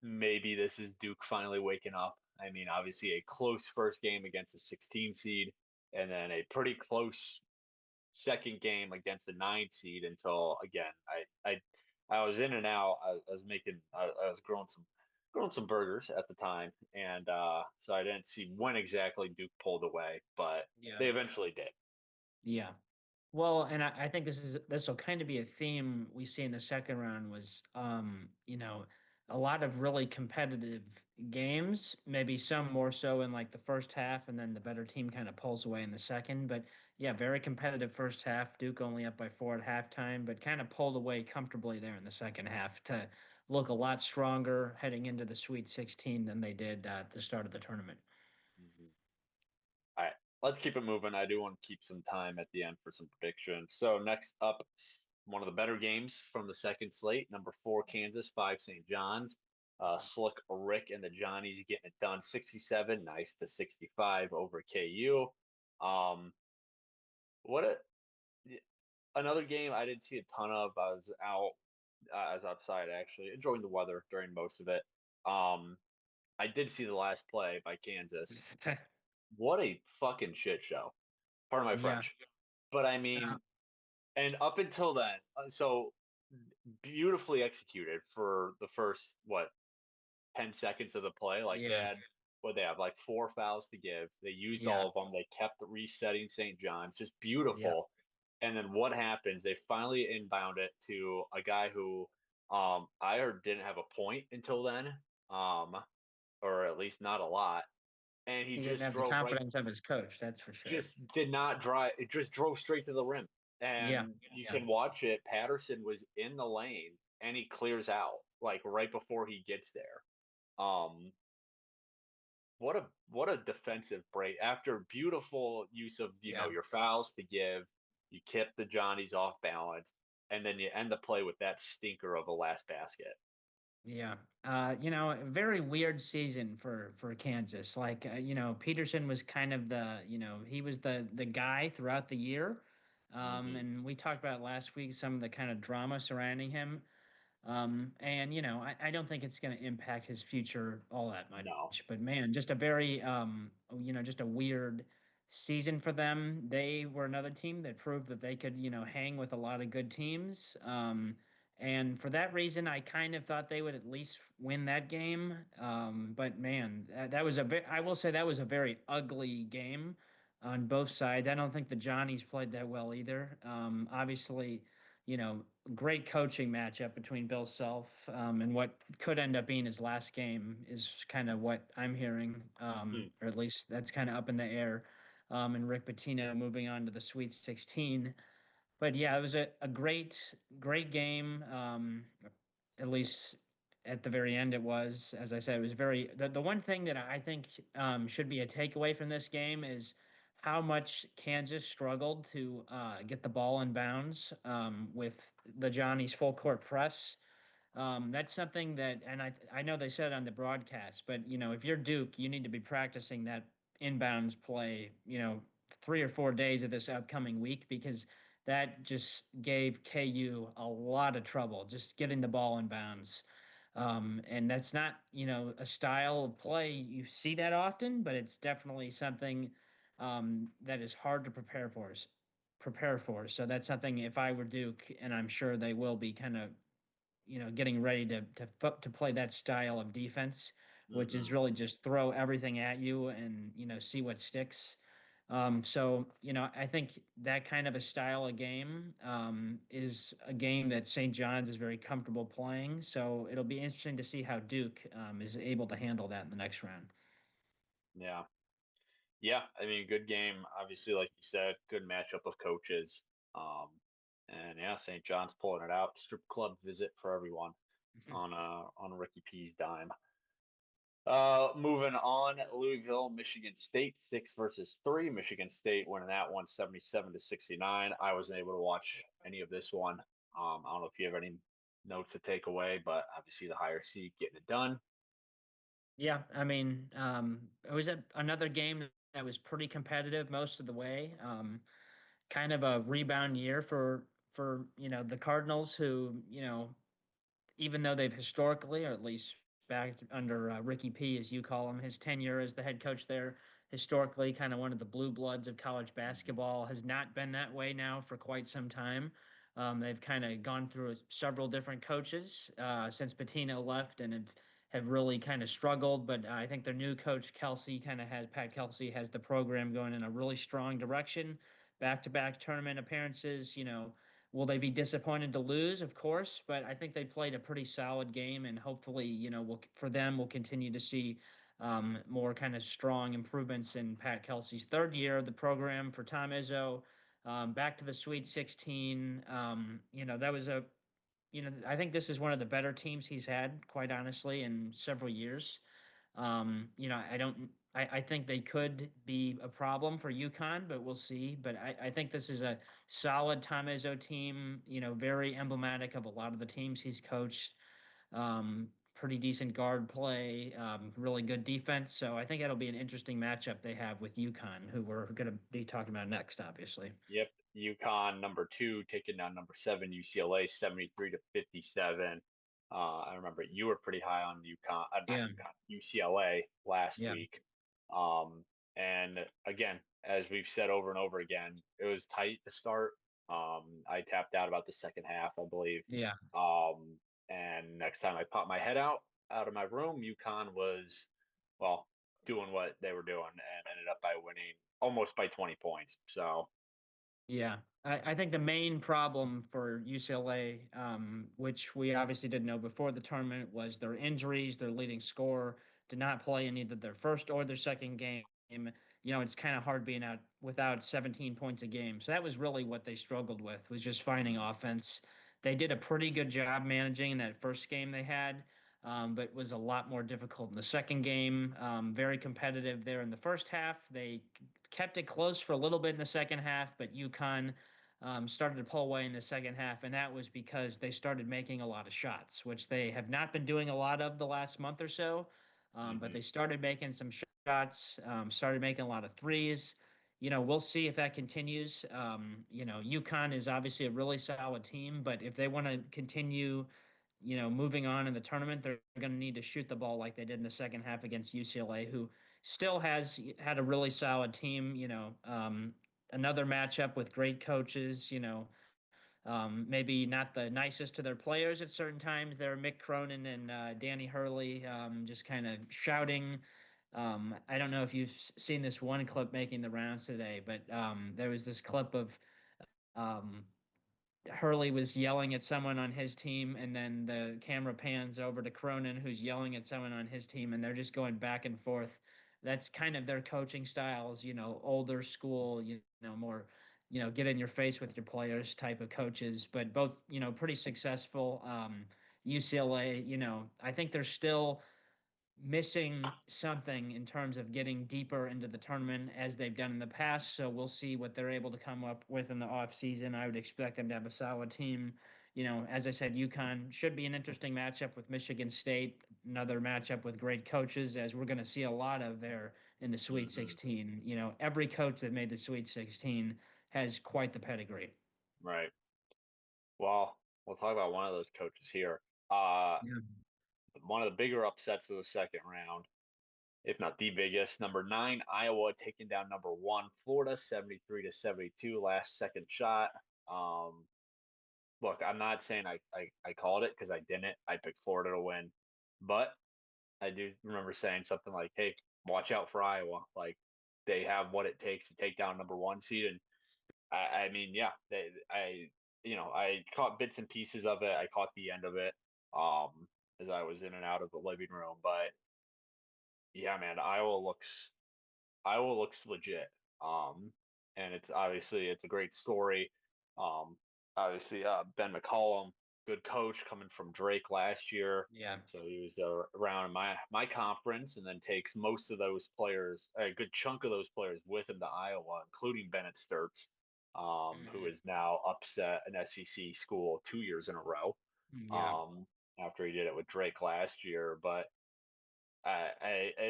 maybe this is Duke finally waking up. I mean, obviously a close first game against a 16 seed, and then a pretty close second game against the 9 seed until again I was in and out. I was making I was growing some burgers at the time, and so I didn't see when exactly Duke pulled away, but Yeah. they eventually did. Yeah. Well, and I think this will kind of be a theme we see in the second round was a lot of really competitive games, maybe some more so in like the first half, and then the better team kind of pulls away in the second. But yeah, very competitive first half. Duke only up by 4 at halftime, but kind of pulled away comfortably there in the second half to look a lot stronger heading into the Sweet 16 than they did at the start of the tournament. Mhm. All right, let's keep it moving. I do want to keep some time at the end for some predictions. So next up, one of the better games from the second slate, number 4 Kansas, 5 St. John's. Slick Rick and the Johnnies getting it done, 67 nice to 65 over KU. Um, what a another game I didn't see a ton of. I was outside actually, enjoying the weather during most of it. Um, I did see the last play by Kansas. What a fucking shit show. Pardon my Yeah. French. But I Uh, mean, and up until then, so beautifully executed for the first, what, 10 seconds of the play. Like yeah. they have like 4 fouls to give. They used Yeah. all of them. They kept resetting St. John's. Just Yeah. beautiful. And then what happens? They finally inbound it to a guy who I heard didn't have a point until then. Or at least not a lot. And he He didn't just have the drove right, confidence of his coach, that's for sure. just did not drive. It just drove straight to the rim. Yeah. And you Yeah. can watch it. Patterson was in the lane and he clears out like right before he gets there. Um, what a defensive break after beautiful use of Yeah. your fouls to give. You kept the Johnnies off balance, and then you end the play with that stinker of a last basket. Yeah. A very weird season for Kansas. Like, Peterson was kind of he was the guy throughout the year. Hmm. And we talked about last week some of the kind of drama surrounding him. And I don't think it's going to impact his future all that much. No, But man, just a very just a weird season for them. They were another team that proved that they could, hang with a lot of good teams. And for that reason, I kind of thought they would at least win that game. But man, that was I will say that was a very ugly game on both sides. I don't think the Johnnies played that well either. Obviously, great coaching matchup between Bill Self and what could end up being his last game is kind of what I'm hearing, mm, or at least that's kind of up in the air. And Rick Pitino moving on to the Sweet 16. But yeah, it was a great game. At least at the very end, it was. As I said, it was the one thing that I think should be a takeaway from this game is how much Kansas struggled to get the ball in bounds with the Johnny's full court press. That's something that, and I know they said it on the broadcast, but if you're Duke, you need to be practicing that inbounds play, 3 or 4 days of this upcoming week because that just gave KU a lot of trouble just getting the ball in bounds. And that's not, a style of play you see that often, but it's definitely something that is hard to prepare for. So that's something if I were Duke, and I'm sure they will be kind of getting ready to play that style of defense, which is Hmm. really just throw everything at you and see what sticks. So I think that kind of a style of game is a game that St. John's is very comfortable playing. So it'll be interesting to see how Duke is able to handle that in the next round. Yeah. Yeah. I mean, good game. Obviously, like you said, good matchup of coaches. Um, and yeah, St. John's pulling it out. Strip club visit for everyone on Ricky P's dime. Moving on, Louisville, Michigan State, 6 versus 3. Michigan State winning that one 77-69. I wasn't able to watch any of this one. I don't know if you have any notes to take away, but obviously the higher seed getting it done. Yeah, I mean, it was another game that was pretty competitive most of the way. Kind of a rebound year for the Cardinals, who even though they've historically, or at least back under Ricky P, as you call him, his tenure as the head coach there, historically kind of one of the blue bloods of college Mhm. basketball, has not been that way now for quite some time. They've kind of gone through several different coaches since Pitino left and have really kind of struggled. But I think their new coach, Kelsey, Pat Kelsey has the program going in a really strong direction. Back to back tournament appearances, will they be disappointed to lose? Of course, but I think they played a pretty solid game, and hopefully, for them, we'll continue to see more kind of strong improvements in Pat Kelsey's third year of the program for Tom Izzo. Back to the Sweet 16. That was I think this is one of the better teams he's had, quite honestly, in several years. I don't. I think they could be a problem for UConn, but we'll see. But I think this is a solid Tom Izzo team. Very emblematic of a lot of the teams he's coached. Pretty decent guard play. Really good defense. So I think it'll be an interesting matchup they have with UConn, who we're going to be talking about next, obviously. Yep. UConn number 2 taking down number 7 UCLA 73-57. I remember you were pretty high on UConn, not Yeah. UConn, UCLA last Yeah. week. And again, as we've said over and over again, it was tight to start. I tapped out about the second half, I believe. Yeah. And next time I popped my head out of my room, UConn was, well, doing what they were doing and ended up by winning almost by 20 points. So, Yeah, I think the main problem for UCLA, which we obviously didn't know before the tournament, was their injuries. Their leading scorer did not play in either their first or their second game. It's kind of hard being out without 17 points a game. So that was really what they struggled with, was just finding mhm, offense. They did a pretty good job managing in that first game they had, but it was a lot more difficult in the second game. Very competitive there in the first half. They kept it close for a little bit in the second half, but UConn started to pull away in the second half, and that was because they started making a lot of shots, which they have not been doing a lot of the last month or so. But they mhm. started making some shots, started making a lot of threes. We'll see if that continues. UConn is obviously a really solid team, but if they want to continue moving on in the tournament, they're going to need to shoot the ball like they did in the second half against UCLA, who still has had a really solid team. Another matchup with great coaches. Maybe not the nicest to their players at certain times. There, Mick Cronin and Danny Hurley just kind of shouting. I don't know if you've seen this one clip making the rounds today, but there was this clip of um, Hurley was yelling at someone on his team, and then the camera pans over to Cronin, who's yelling at someone on his team, and they're just going back and forth. That's kind of their coaching styles, older school, more, get in your face with your players type of coaches, but both, pretty successful. UCLA, I think they're still missing something in terms of getting deeper into the tournament as they've done in the past. So we'll see what they're able to come up with in the offseason. I would expect them to have a solid team. As I said, UConn should be an interesting matchup with Michigan State, another matchup with great coaches, as we're going to see a lot of there in the Sweet Hmm. 16. Every coach that made the Sweet 16 has quite the pedigree. Right. Well, we'll talk about one of those coaches here. Uh, Yeah. one of the bigger upsets of the second round, if not the biggest. Number nine, Iowa taking down number one, Florida, 73-72, last second shot. Um, Look, I'm not saying I called it because I didn't. I picked Florida to win, but I do remember saying something like, "Hey, watch out for Iowa. Like they have what it takes to take down number one seed." And I mean, yeah, I caught bits and pieces of it. I caught the end of it, as I was in and out of the living room. But yeah, man, Iowa looks legit. Um, and it's a great story. Um, Obviously, Ben McCollum, good coach coming from Drake last year. Yeah. So he was around in my conference, and then takes most of those players, a good chunk of those players, with him to Iowa, including Bennett Sturts, who Mhm. is now upset an SEC school 2 years in a row. Yeah. Um, After he did it with Drake last year, but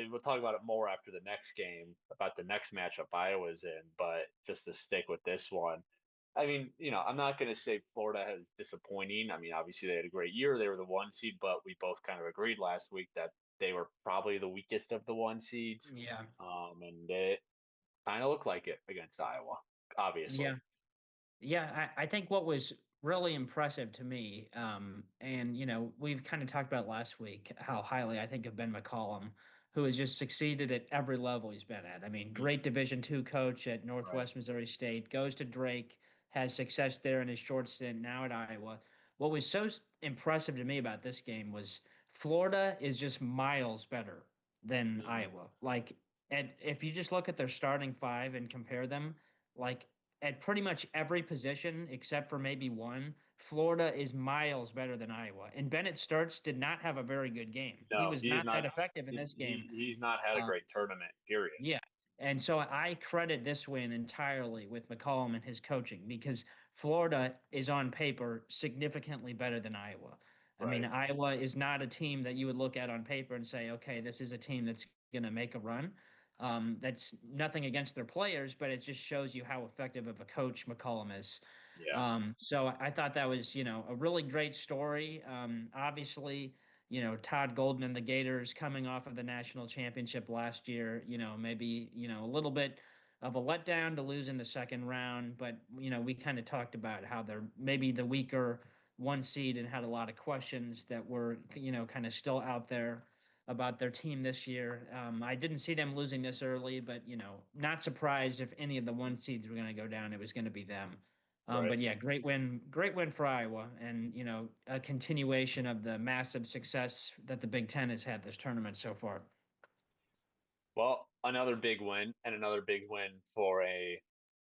we'll talk about it more after the next game, about the next matchup Iowa's in. But just to stick with this one, I mean, I'm not going to say Florida has disappointing. I mean, obviously they had a great year. They were the one seed, but we both kind of agreed last week that they were probably the weakest of the one seeds. Yeah. And it kind of looked like it against Iowa, Yeah. obviously. Yeah, I think what was really impressive to me, and we've kind of talked about last week how highly I think of Ben McCollum, who has just succeeded at every level he's been at. I mean, great Hmm. Division II coach at Right. Northwest Missouri State, goes to Drake, has success there in his short stint, now at Iowa. What was so impressive to me about this game was Florida is just miles better than Hmm. Iowa. Like, and if you just look at their starting five and compare them, like at pretty much every position except for maybe one, Florida is miles better than Iowa. And Bennett Starks did not have a very good game. He No, was he's not not. that effective in this game. He's not had a Um, great tournament. Period. yeah. And so I credit this win entirely with McCollum and his coaching because Florida is on paper significantly better than Iowa. I mean, Right. Iowa is not a team that you would look at on paper and say, okay, this is a team that's going to make a run. That's nothing against their players, but it just shows you how effective of a coach McCollum is. Yeah. So I thought that was, a really great story. Obviously, Todd Golden and the Gators coming off of the national championship last year, maybe, a little bit of a letdown to lose in the second round. But, we kind of talked about how they're maybe the weaker one seed and had a lot of questions that were, kind of still out there about their team this year. I didn't see them losing this early, but, not surprised if any of the one seeds were going to go down, it was going to be them. Right. But yeah, great win for Iowa, and a continuation of the massive success that the Big Ten has had this tournament so far. Well, another big win and another big win for a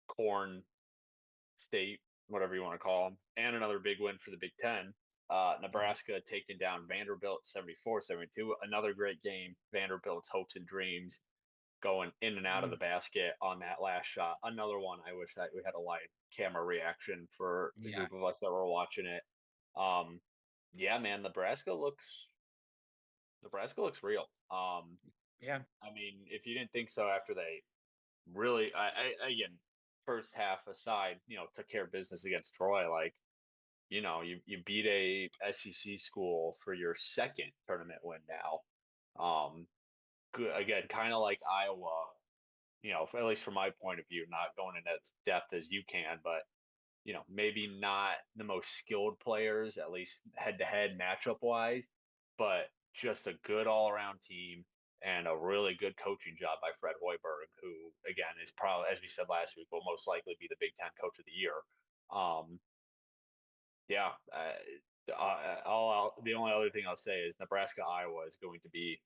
corn state, whatever you want to call them, and another big win for the Big Ten. Yeah. Nebraska taking down Vanderbilt 74-72. Another great game. Vanderbilt's hopes and dreams going in and out of the Mm, basket on that last shot. Another one I wish that we had a live camera reaction for the yeah. group of us that were watching it. Um, yeah, man, Nebraska looks real. Yeah. I mean, if you didn't think so after they really, again, first half aside, took care of business against Troy. Like, you beat a SEC school for your second tournament win now. Um, Good, again, kind of like Iowa, at least from my point of view, not going in as depth as you can, but maybe not the most skilled players, at least head to head matchup wise, but just a good all around team and a really good coaching job by Fred Hoiberg, who again is probably, as we said last week, will most likely be the Big Ten Coach of the Year. Um, yeah, the only other thing I'll say is Nebraska Iowa is going to be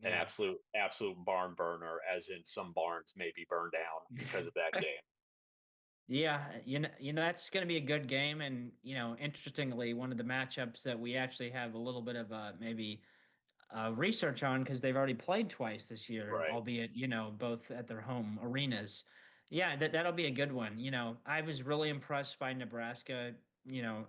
an Yeah. absolute barn burner, as in some barns may be burned down because of that game. Yeah, that's going to be a good game, and interestingly, one of the matchups that we actually have a little bit of maybe research on because they've already played twice this year, Right. albeit, both at their home arenas. Yeah, that'll be a good one. I was really impressed by Nebraska.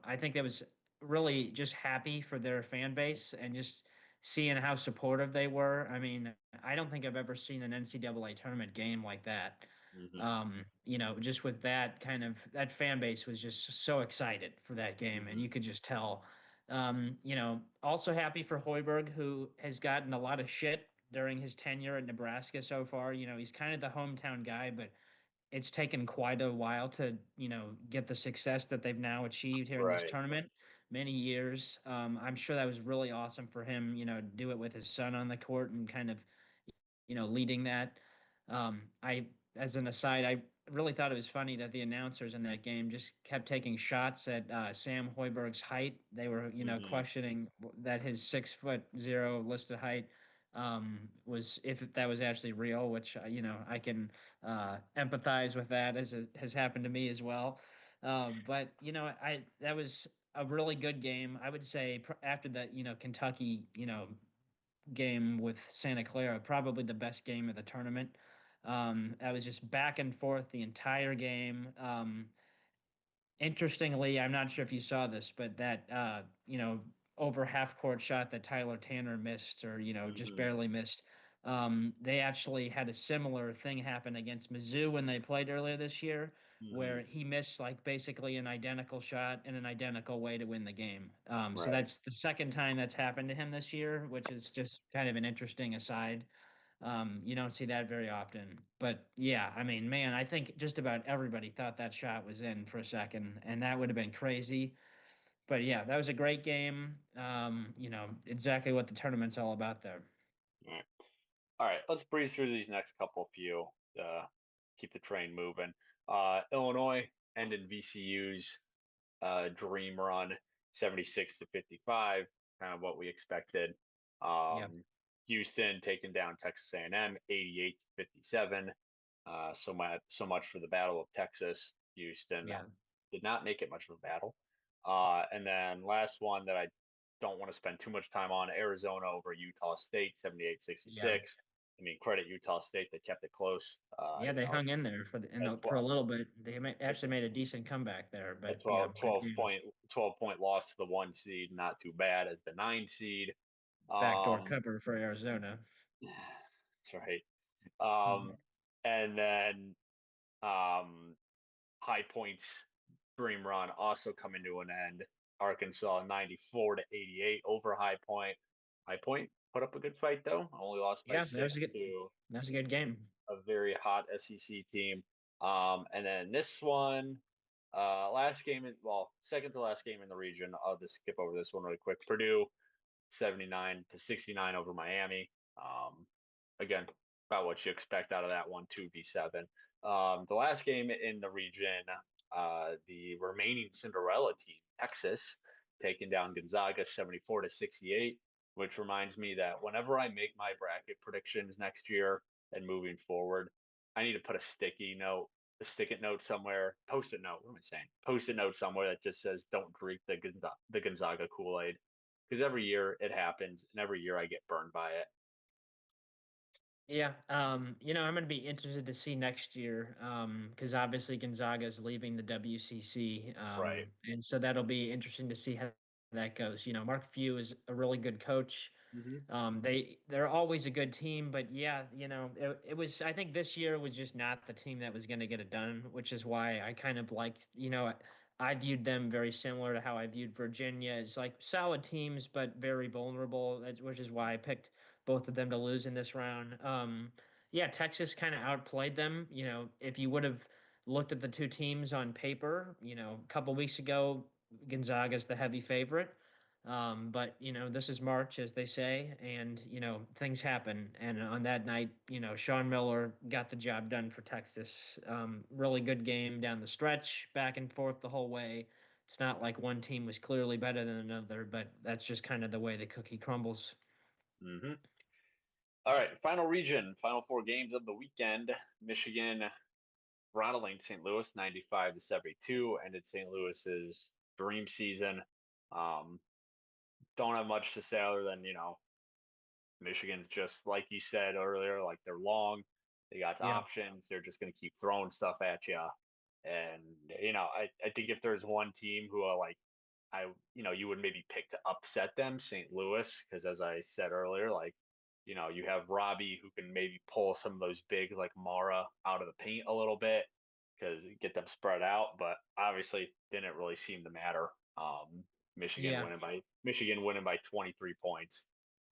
I think that was really just happy for their fan base and just seeing how supportive they were. I mean, I don't think I've ever seen an NCAA tournament game like that. Hmm. Just with that that fan base was just so excited for that game, and Hmm. you could just tell. Also happy for Hoiberg, who has gotten a lot of shit during his tenure at Nebraska so far. He's kind of the hometown guy, but it's taken quite a while to, get the success that they've now achieved here in this Right. tournament. Many years. I'm sure that was really awesome for him, do it with his son on the court and kind of, leading that. As an aside, I really thought it was funny that the announcers in that game just kept taking shots at Sam Hoiberg's height. They were, Hmm. questioning that his 6'0" listed height was if that was actually real, which I can empathize with that as it has happened to me as well. But I that was a really good game. I would say after that, Kentucky, game with Santa Clara, probably the best game of the tournament. I was just back and forth the entire game. Interestingly, I'm not sure if you saw this, but that over half court shot that Tyler Tanner missed, or just Hmm. barely missed. They actually had a similar thing happen against Mizzou when they played earlier this year, Hmm. where he missed like basically an identical shot in an identical way to win the game. So Right. that's the second time that's happened to him this year, which is just kind of an interesting aside. You don't see that very often. But yeah, I mean, man, I think just about everybody thought that shot was in for a second, and that would have been crazy. But yeah, that was a great game. Exactly what the tournament's all about there. All right. All right. Let's breeze through these next couple few. Keep the train moving. Illinois ended VCU's dream run, 76 to 55, kind of what we expected. Yeah, Um, Houston taking down Texas A&M, 88 to 57. So much for the Battle of Texas. Houston yeah, did not make it much of a battle. And then last one that I don't want to spend too much time on, Arizona over Utah State, yeah, 78-66. I mean, credit Utah State, they kept it close. yeah. They hung in there for A for a 12, little bit. They a actually made a decent comeback there. a But yeah, 12, good 12 game. point 12 point loss to the one seed, not too bad as the nine seed. Backdoor Um, cover for Arizona. that's right. Um, and then um, High Point's dream run also coming to an end. Arkansas 94 to 88 over High Point. High Point put up a good fight though. Only lost by Yeah, that was a six good. to That was a good game. a very hot SEC team. And then this one, last game, well, second to last game in the region. I'll just skip over this one really quick. Purdue 79 to 69 over Miami. Again, about what you expect out of that one, 2v7. The last game in the region, the remaining Cinderella team, Texas, taking down Gonzaga 74 to 68, which reminds me that whenever I make my bracket predictions next year and moving forward, I need to put a stick-it note somewhere, post-it note. What am I saying? Post-it note somewhere that just says, "Don't drink the Gonzaga Kool-Aid," because every year it happens, and every year I get burned by it. Yeah, I'm going to be interested to see next year, because obviously Gonzaga is leaving the WCC, Right. and so that'll be interesting to see how that goes. Mark Few is a really good coach. Hmm. They're always a good team, but yeah, it was. I think this year was just not the team that was going to get it done, which is why I kind of like, I viewed them very similar to how I viewed Virginia as like solid teams, but very vulnerable. Which is why I picked both of them to lose in this round. Yeah, Texas kind of outplayed them. If you would have looked at the two teams on paper, a couple weeks ago, Gonzaga's the heavy favorite. But this is March, as they say, and things happen. And on that night, Sean Miller got the job done for Texas. Really good game down the stretch, back and forth the whole way. It's not like one team was clearly better than another, but that's just kind of the way the cookie crumbles. Hmm. All right, final region, final four games of the weekend. Michigan rattling St. Louis 95 to 72, ended St. Louis's dream season. Um, don't have much to say other than, Michigan's just like you said earlier, like they're long, they got Yeah. options, they're just going to keep throwing stuff at you. And I think if there's one team who are like you would maybe pick to upset them, St. Louis, because as I said earlier, like you have Robbie who can maybe pull some of those big like Mara out of the paint a little bit because get them spread out, but obviously didn't really seem to matter. Yeah. Michigan winning by 23 points.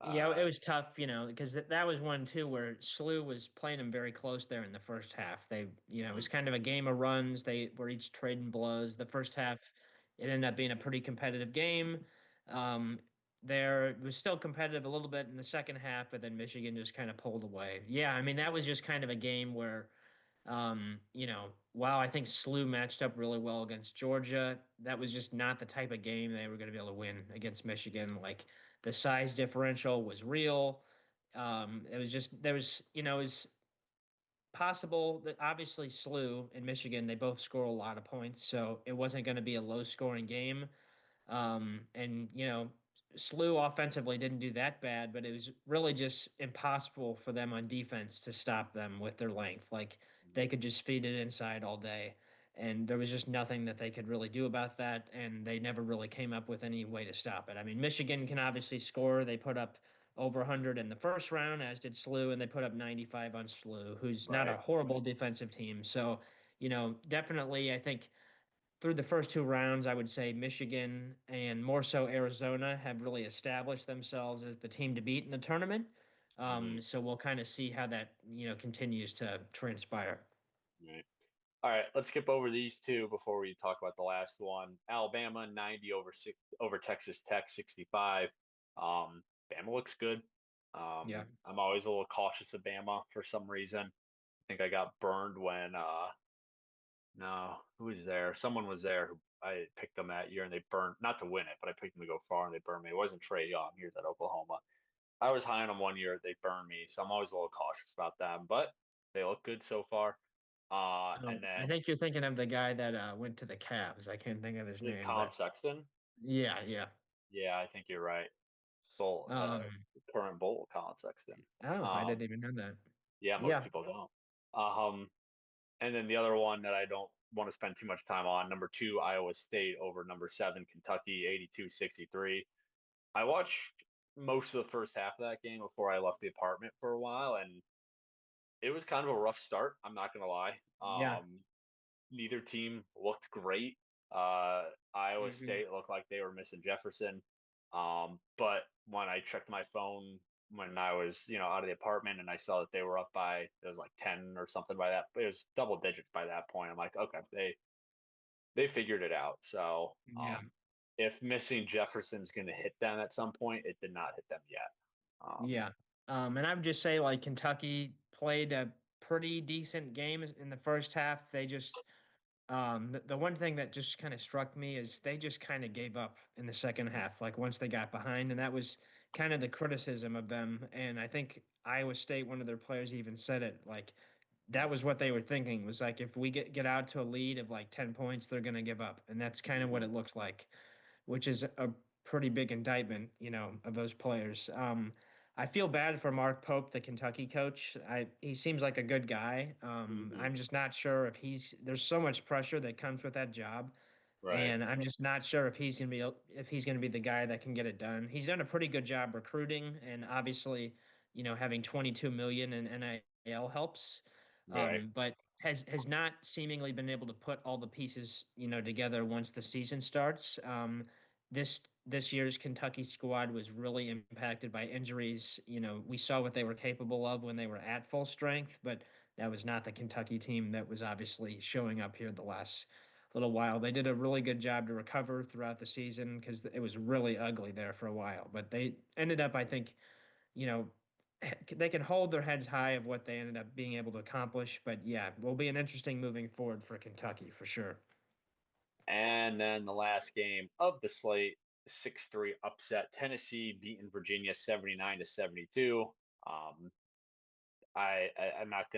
Yeah, it Uh, was tough, because that was one too where SLU was playing them very close there in the first half. It was mhm, kind of a game of runs. They were each trading blows. The first half, it ended up being a pretty competitive game. Um, there it was still competitive a little bit in the second half, but then Michigan just kind of pulled away. Yeah, I mean that was just kind of a game where while I think SLU matched up really well against Georgia, that was just not the type of game they were going to be able to win against Michigan. Like the size differential was real. It was just there was it was possible that obviously SLU and Michigan they both score a lot of points, so it wasn't going to be a low scoring game. And SLU offensively didn't do that bad, but it was really just impossible for them on defense to stop them with their length. Like they could just feed it inside all day. And there was just nothing that they could really do about that. And they never really came up with any way to stop it. I mean, Michigan can obviously score. They put up over 100 in the first round, as did SLU, and they put up 95 on SLU, who's not a right. horrible defensive team. So, definitely, I think through the first two rounds, I would say Michigan and more so Arizona have really established themselves as the team to beat in the tournament. Hmm. So we'll kind of see how that, continues to transpire. Right. All right, let's skip over these two before we talk about the last one. Alabama 90 over Texas Tech 65. Bama looks good. Yeah. I'm always a little cautious of Bama for some reason. I think I got burned when no, who was there? Someone was there who I picked them that year and they burned not to win it, but I picked them to go far and they burned me. It wasn't Trey Young. He was at Oklahoma. I was high on them one year. They burned me, so I'm always a little cautious about them, but they look good so far. And I then think you're thinking of the guy that went to the Cavs. I can't think of his is it name, Colin but Sexton? yeah, yeah. Yeah, I think you're right. Bull, the Um, current Bull, Colin Sexton. oh, I didn't Um, even know that. yeah, most Yeah, people don't. Um, and then the other one that I don't want to spend too much time on, number two, Iowa State over number seven, Kentucky, 82-63. I watched most of the first half of that game before I left the apartment for a while, and it was kind of a rough start. I'm not gonna lie. yeah. Neither team looked great. Iowa Hmm. State looked like they were missing Jefferson. But when I checked my phone when I was, out of the apartment and I saw that they were up by it was like 10 or something by that. It was double digits by that point. I'm like, okay, they figured it out. So Yeah, if missing Jefferson's gonna hit them at some point, it did not hit them yet. Um, yeah. And I would just say like Kentucky played a pretty decent game in the first half. They just the one thing that just kind of struck me is they just kind of gave up in the second half, like once they got behind, and that was kind of the criticism of them. And I think Iowa State, one of their players even said it, like that was what they were thinking was like if we get out to a lead of like 10 points, they're gonna give up. And that's kind of what mhm, it looked like, which is a pretty big indictment, of those players. I feel bad for Mark Pope, the Kentucky coach. He seems like a good guy. mhm. I'm just not sure if there's so much pressure that comes with that job. Right. And I'm just not sure if he's gonna be the guy that can get it done. He's done a pretty good job recruiting, and obviously, having 22 million in NIL helps. Right. But has not seemingly been able to put all the pieces, together once the season starts. This year's Kentucky squad was really impacted by injuries. We saw what they were capable of when they were at full strength, but that was not the Kentucky team that was obviously showing up here the last little while. They did a really good job to recover throughout the season because it was really ugly there for a while. But they ended up, I think, you know, they can hold their heads high of what they ended up being able to accomplish. But yeah, will be an interesting moving forward for Kentucky for sure. And then the last game of the slate, 6-3 upset. Tennessee beating Virginia 79-72. I'm not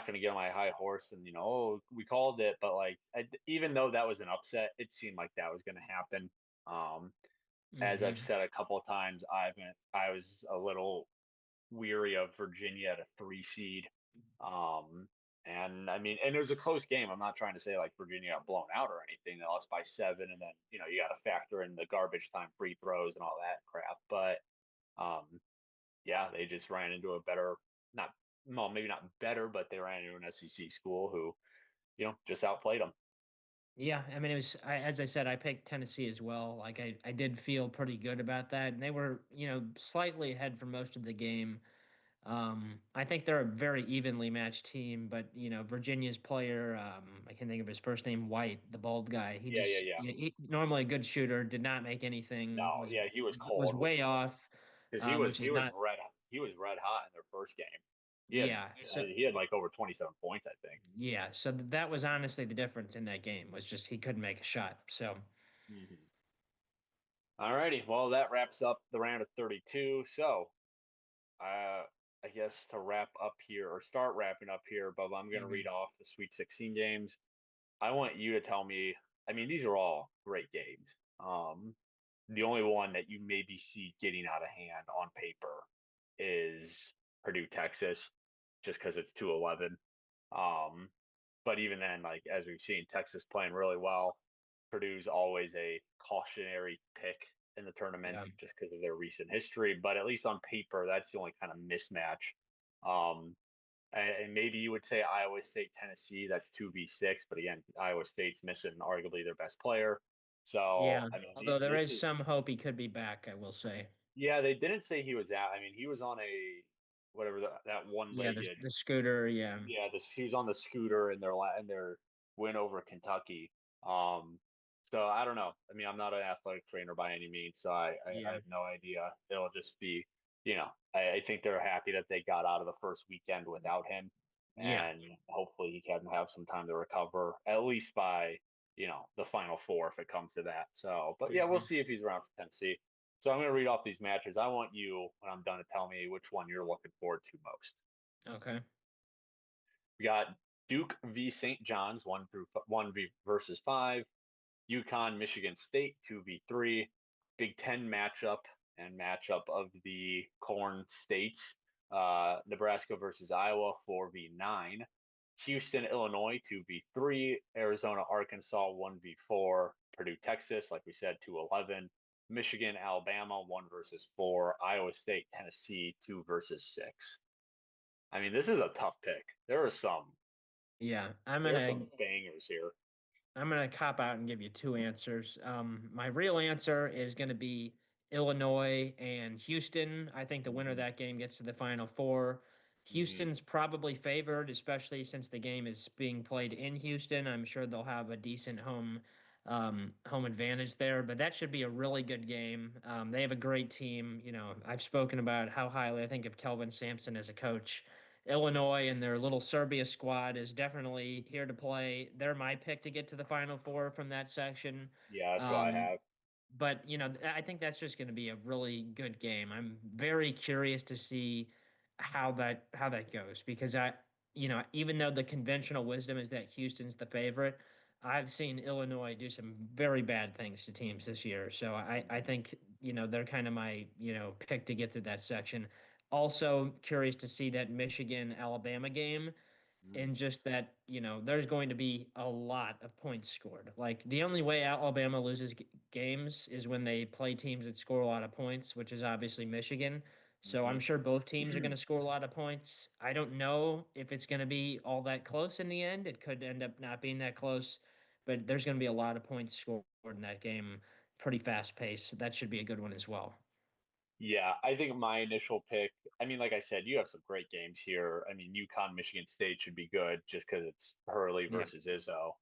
gonna get on my high horse and oh, we called it, but like even though that was an upset, it seemed like that was gonna happen. Um, as I've Hmm. said a couple of times, I was a little weary of Virginia at a 3 seed. Um, and I mean, and it was a close game. I'm not trying to say like Virginia got blown out or anything. They lost by 7, and then you got to factor in the garbage time free throws and all that crap. But um, yeah, they just ran into a better, not well, maybe not better, but they ran into an SEC school who just outplayed them. Yeah, I mean, as I said, I picked Tennessee as well. Like, I did feel pretty good about that. And they were, slightly ahead for most of the game. I think they're a very evenly matched team, but, Virginia's player, I can think of his first name, White, the bald guy. He Yeah, yeah, just, yeah. he, normally a good shooter, did not make anything, No, was yeah, he was was cold, way which off, because he was which he is was not, red hot in their first game. He had yeah. he had like over 27 points, I think. Yeah, so that was honestly the difference in that game was just he couldn't make a shot. So, Hmm. All righty. Well, that wraps up the round of 32. So, uh, I guess to wrap up here or start wrapping up here, Bubba, I'm going to read mhm. off the Sweet 16 games. I want you to tell me. I mean, these are all great games. The only one that you maybe see getting out of hand on paper is Purdue, Texas, just because it's 2-11. Um, but even then, like as we've seen, Texas playing really well. Purdue's always a cautionary pick in the tournament Yeah. just because of their recent history. But at least on paper, that's the only kind of mismatch. Um, and maybe you would say Iowa State, Tennessee, that's 2v6. But again, Iowa State's missing arguably their best player. So, Yeah. I mean, Although there this is is, some hope he could be back, I will say. yeah, they didn't say he was out. I mean, he was on a, whatever that one Yeah, legged, the scooter, yeah. yeah, he was on the scooter in their win over Kentucky. Um, so I don't know. I mean, I'm not an athletic trainer by any means, so I Yeah. have no idea. It'll just be, I think they're happy that they got out of the first weekend without him, Yeah. and hopefully he can have some time to recover, at least by, the Final Four if it comes to that. So, but yeah, we'll Hmm. see if he's around for Tennessee. So I'm going to read off these matches. I want you, when I'm done, to tell me which one you're looking forward to most. Okay. We got Duke v. St. John's 1 versus 5. UConn, Michigan State 2v3. Big Ten matchup of the Corn States. Nebraska versus Iowa 4v9. Houston, Illinois 2v3. Arizona, Arkansas 1v4. Purdue, Texas, like we said, 2-11. Michigan, Alabama 1 versus 4. Iowa State, Tennessee 2 versus 6. I mean, this is a tough pick. Yeah. There are some bangers here. I'm gonna cop out and give you two answers. My real answer is gonna be Illinois and Houston. I think the winner of Hmm. that game gets to the Final Four. Hmm. Houston's probably favored, especially since the game is being played in Houston. I'm sure they'll have a decent home advantage there, but that should be a really good game. They have a great team. I've spoken about how highly I think of Kelvin Sampson as a coach. Illinois and their little Serbia squad is definitely here to play. They're my pick to get to the Final Four from that section. Yeah, that's what I Um, have. but I think that's just going to be a really good game. I'm very curious to see how that goes because even though the conventional wisdom is that Houston's the favorite, I've seen Illinois do some very bad things to teams this year. So I Hmm. think they're kind of my pick to get through that section. Also curious to see that Michigan Alabama game Hmm. and just that, there's going to be a lot of points scored. Like the only way Alabama loses games is when they play teams that score a lot of points, which is obviously Michigan. So I'm Hmm. sure both teams are going to score a lot of points. I don't know if it's going to be all that close in the end. It could end up not being that close, but there's going to be a lot of points scored in that game. Pretty fast pace. So that should be a good one as well. Yeah, I think my initial pick, I mean, like I said, you have some great games here. I mean, UConn, Michigan State should be good just because it's Hurley Yeah. versus Izzo.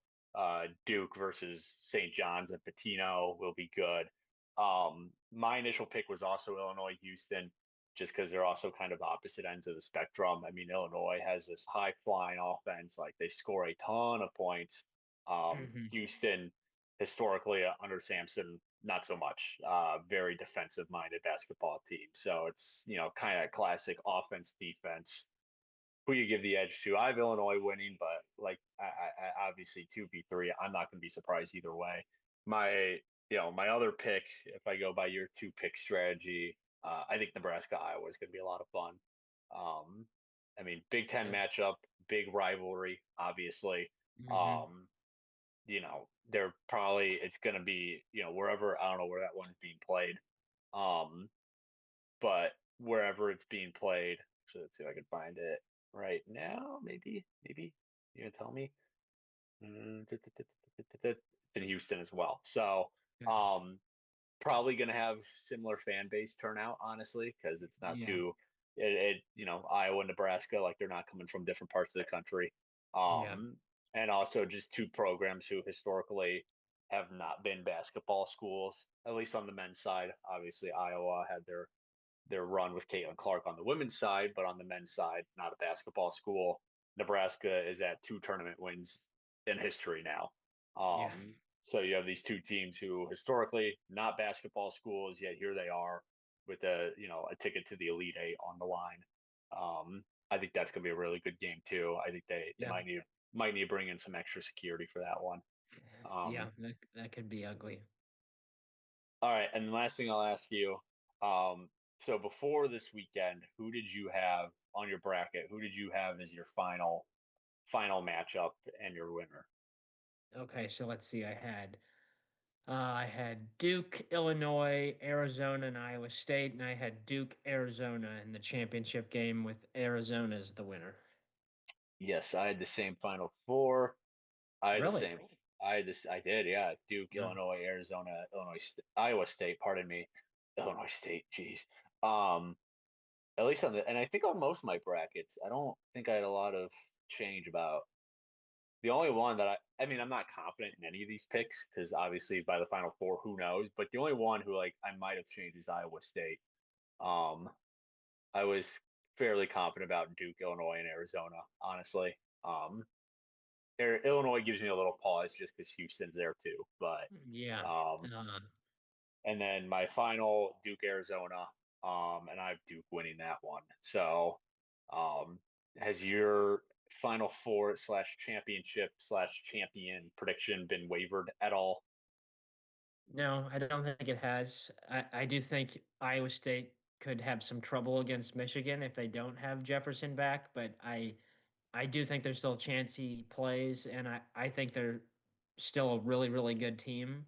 Duke versus St. John's and Patino will be good. My initial pick was also Illinois, Houston, just because they're also kind of opposite ends of the spectrum. I mean, Illinois has this high flying offense, like they score a ton of points. Hmm. Houston, historically, under Sampson, not so much. Very defensive minded basketball team. So it's, kind of classic offense, defense. Who you give the edge to? I have Illinois winning, but like I obviously 2v3, I'm not going to be surprised either way. My my other pick, if I go by your two pick strategy, I think Nebraska Iowa is going to be a lot of fun. Um, I mean, Big Ten Yeah. matchup, big rivalry, obviously. Hmm. Um, they're probably it's going to be wherever I don't know where that one's being played, um, but wherever it's being played. So let's see if I can find it right now. Maybe you can tell me. It's in Houston as well. So. Okay. Um, Probably going to have similar fan base turnout, honestly, because it's not Yeah. too, Iowa, Nebraska, like they're not coming from different parts of the country. Yeah. And also just two programs who historically have not been basketball schools, at least on the men's side. Obviously, Iowa had their run with Caitlin Clark on the women's side, but on the men's side, not a basketball school. Nebraska is at two tournament wins in history now. Yeah. So you have these two teams who historically not basketball schools, yet here they are with a ticket to the Elite Eight on the line. I think that's going to be a really good game too. I think they Yeah. might need to bring in some extra security for that one. Yeah. Um, That could be ugly. All right, and the last thing I'll ask you, so before this weekend, who did you have on your bracket? Who did you have as your final matchup and your winner? Okay, so let's see. I had Duke, Illinois, Arizona, and Iowa State, and I had Duke, Arizona in the championship game with Arizona as the winner. Yes, I had the same final four. I had the Really? same. I had this. I did. Yeah, Duke, No. Illinois, Arizona, Iowa State. Pardon me, Illinois State. Jeez. Um, at least and I think on most of my brackets, I don't think I had a lot of change about. The only one that I mean, I'm not confident in any of these picks because obviously by the final four, who knows? But the only one who like I might have changed is Iowa State. Um, I was fairly confident about Duke, Illinois, and Arizona, honestly. Illinois gives me a little pause just because Houston's there too. But Yeah. um, and then my final Duke, Arizona, and I have Duke winning that one. So, has your final four slash championship slash champion prediction been wavered at all? No, I don't think it has. I do think Iowa State could have some trouble against Michigan if they don't have Jefferson back, but I do think there's still a chance he plays, and I think they're still a really, really good team.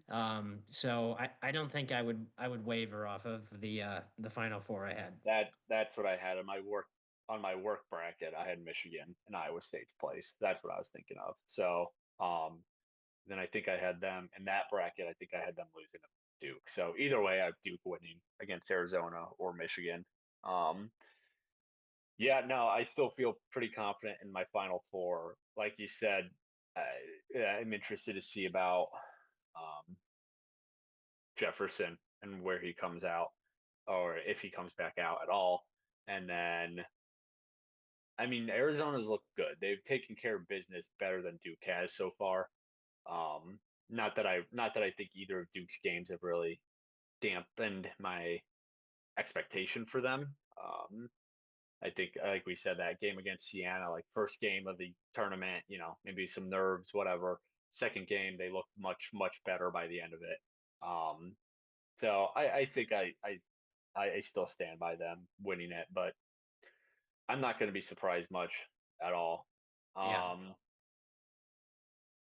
Mhm. So I don't think I would waver off of the final four I had. That's what I had on my work bracket. I had Michigan and Iowa State's place. That's what I was thinking of. So, then I think I had them in that bracket. I think I had them losing to Duke. So either way, I have Duke winning against Arizona or Michigan. Um, yeah, no, I still feel pretty confident in my final four. Like you said, I'm interested to see about um, Jefferson and where he comes out, or if he comes back out at all. And then, I mean, Arizona's looked good. They've taken care of business better than Duke has so far. Not that I think either of Duke's games have really dampened my expectation for them. I think, like we said, that game against Siena, like first game of the tournament, maybe some nerves, whatever. Second game, they looked much, much better by the end of it. Um, so I think I still stand by them winning it, but I'm not going to be surprised much at all. Yeah.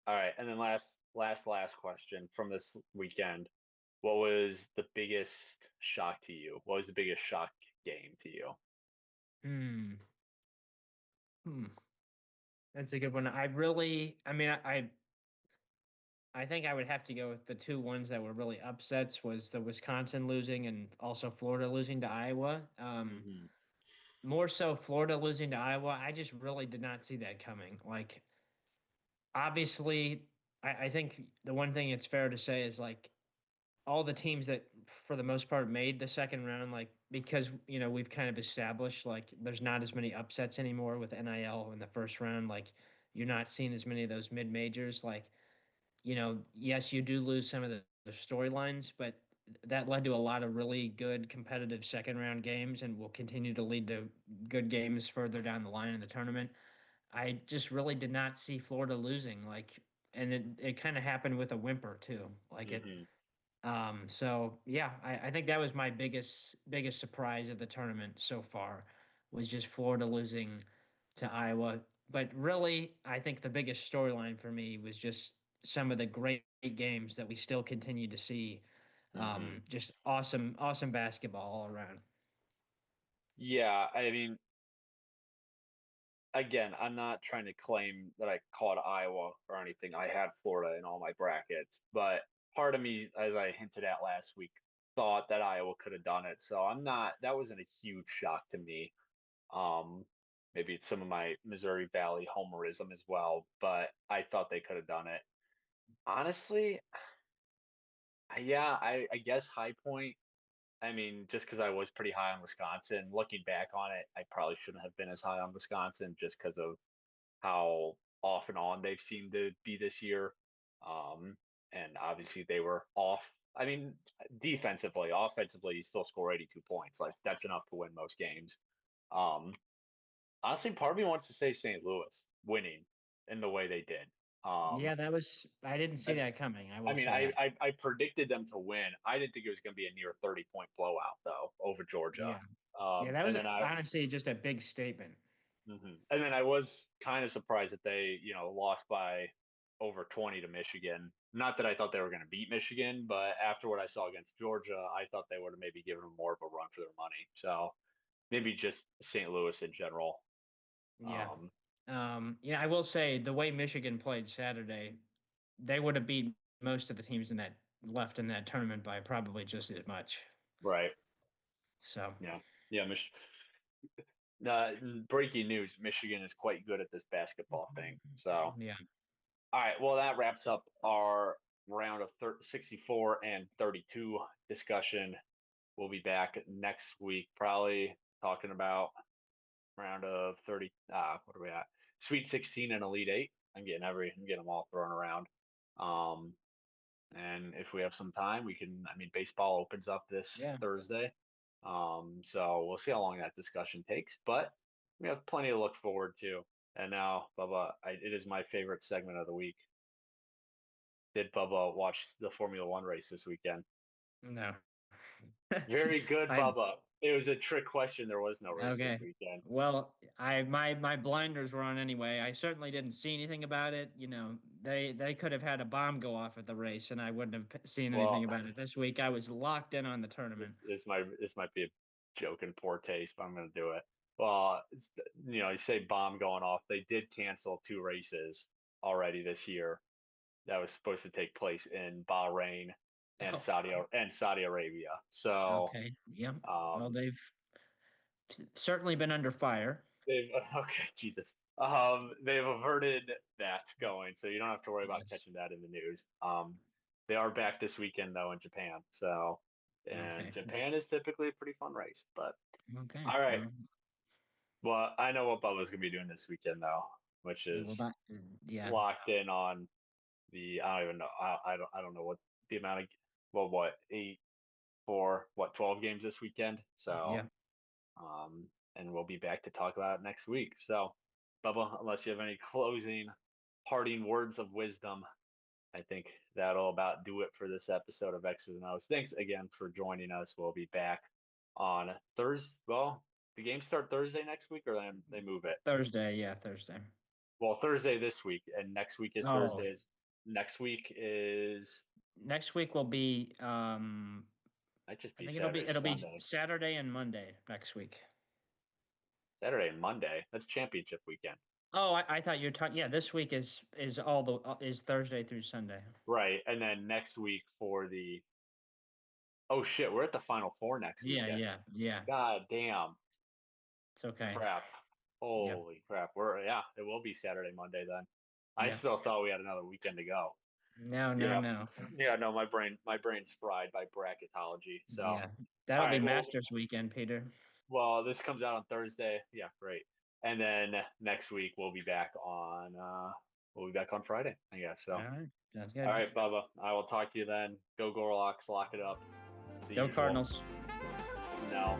All right, and then last question from this weekend. What was the biggest shock to you? What was the biggest shock game to you? Hmm. Hmm. That's a good one. I mean, I think I would have to go with the two ones that were really upsets was the Wisconsin losing and also Florida losing to Iowa. Hmm. More so Florida losing to Iowa. I just really did not see that coming. Like, obviously, I think the one thing it's fair to say is like all the teams that for the most part made the second round, like because we've kind of established like there's not as many upsets anymore with NIL in the first round. Like you're not seeing as many of those mid majors. Like yes, you do lose some of the storylines, but that led to a lot of really good competitive second round games and will continue to lead to good games further down the line in the tournament. I just really did not see Florida losing, like, and it kind of happened with a whimper too. Like Hmm. So yeah, I think that was my biggest surprise of the tournament so far was just Florida losing to Iowa. But really, I think the biggest storyline for me was just some of the great games that we still continue to see. Hmm. Just awesome basketball all around. Yeah, I mean, again, I'm not trying to claim that I caught Iowa or anything. I had Florida in all my brackets, but part of me, as I hinted at last week, thought that Iowa could have done it. So I'm not, that wasn't a huge shock to me. Um, Maybe it's some of my Missouri Valley homerism as well, but I thought they could have done it. Honestly, yeah, I guess high point. I mean, just because I was pretty high on Wisconsin, looking back on it, I probably shouldn't have been as high on Wisconsin just because of how off and on they've seemed to be this year. Um, and obviously they were off. I mean, defensively, offensively, you still score 82 points. Like that's enough to win most games. Um, Honestly, part of me wants to say St. Louis winning in the way they did. Um, Yeah, I didn't see I, that coming. I I will mean, say I, that. I I predicted them to win. I didn't think it was going to be a near 30-point blowout though over Georgia. Yeah. Yeah, that And was then I honestly just a big statement. And then I was kind of surprised that they, lost by over 20 to Michigan. Not that I thought they were going to beat Michigan, but after what I saw against Georgia, I thought they would have maybe given them more of a run for their money. So maybe just St. Louis in general. Yeah. Um, Yeah, I will say the way Michigan played Saturday, they would have beat most of the teams in that left in that tournament by probably just as much. right. So, Yeah. Yeah. Breaking news: Michigan is quite good at this basketball thing. So, all yeah. right. Well, that wraps up our round of 64 and 32 discussion. We'll be back next week, probably talking about round of 30. What are we at? Sweet 16 and Elite Eight. I'm getting them all thrown around. Um, and if we have some time, I mean, baseball opens up this Yeah. Thursday. So we'll see how long that discussion takes, but we have plenty to look forward to. And now, Bubba, it is my favorite segment of the week. Did Bubba watch the Formula One race this weekend? No. Very good, I Bubba. It was a trick question. There was no race this okay. weekend. Well, I my blinders were on anyway. I certainly didn't see anything about it. You know, they could have had a bomb go off at the race and I wouldn't have seen anything Well, about it this week. I was locked in on the this, tournament. this might be a joke in poor taste, but I'm going to do it. Well, you say bomb going off. They did cancel two races already this year that was supposed to take place in Bahrain and Oh, Saudi Arabia. So okay. Yeah. Well, um, they've certainly been under fire. they've okay, Jesus. They've averted that going, so you don't have to worry about Yes. catching that in the news. They are back this weekend though in Japan. So, and Okay. Japan is typically a pretty fun race, but Okay. all right. Well, Well, I know what Bubba's gonna be doing this weekend though, which well, is that, yeah, locked in on I don't even know. I don't know what the amount of what eight for what 12 games this weekend. So yeah. and we'll be back to talk about it next week. So Bubba, unless you have any closing parting words of wisdom, I think that'll about do it for this episode of X's and O's. Thanks again for joining us. We'll be back on Thursday. Well, the games start Thursday next week, or then they move it. Thursday. Yeah, Thursday. Well, Thursday this week, and next week is Oh, Thursdays. Next week is next week will be might just I be think Saturday, it'll be Sunday, Saturday and Monday next week. Saturday and Monday. That's championship weekend, Oh, I thought you were talking. Yeah, this week is all the is Thursday through Sunday. right? And then next week for the oh shit, we're at the Final Four next Yeah, weekend. yeah, yeah. God damn, It's okay. crap, Yeah, holy crap. It will be Saturday, Monday then. I yeah. still thought we had another weekend to go. No, no, Yeah, no. yeah. No, my brain's fried by bracketology. So, all Yeah, that'll be right, well, Masters weekend, Peter. this comes out on Thursday. Yeah, great. And then next week we'll be back on Friday, I guess. All So, right, sounds all good. right, Bubba, I will talk to you then. Go Gorloks, lock it up. The Go usual. Cardinals. No.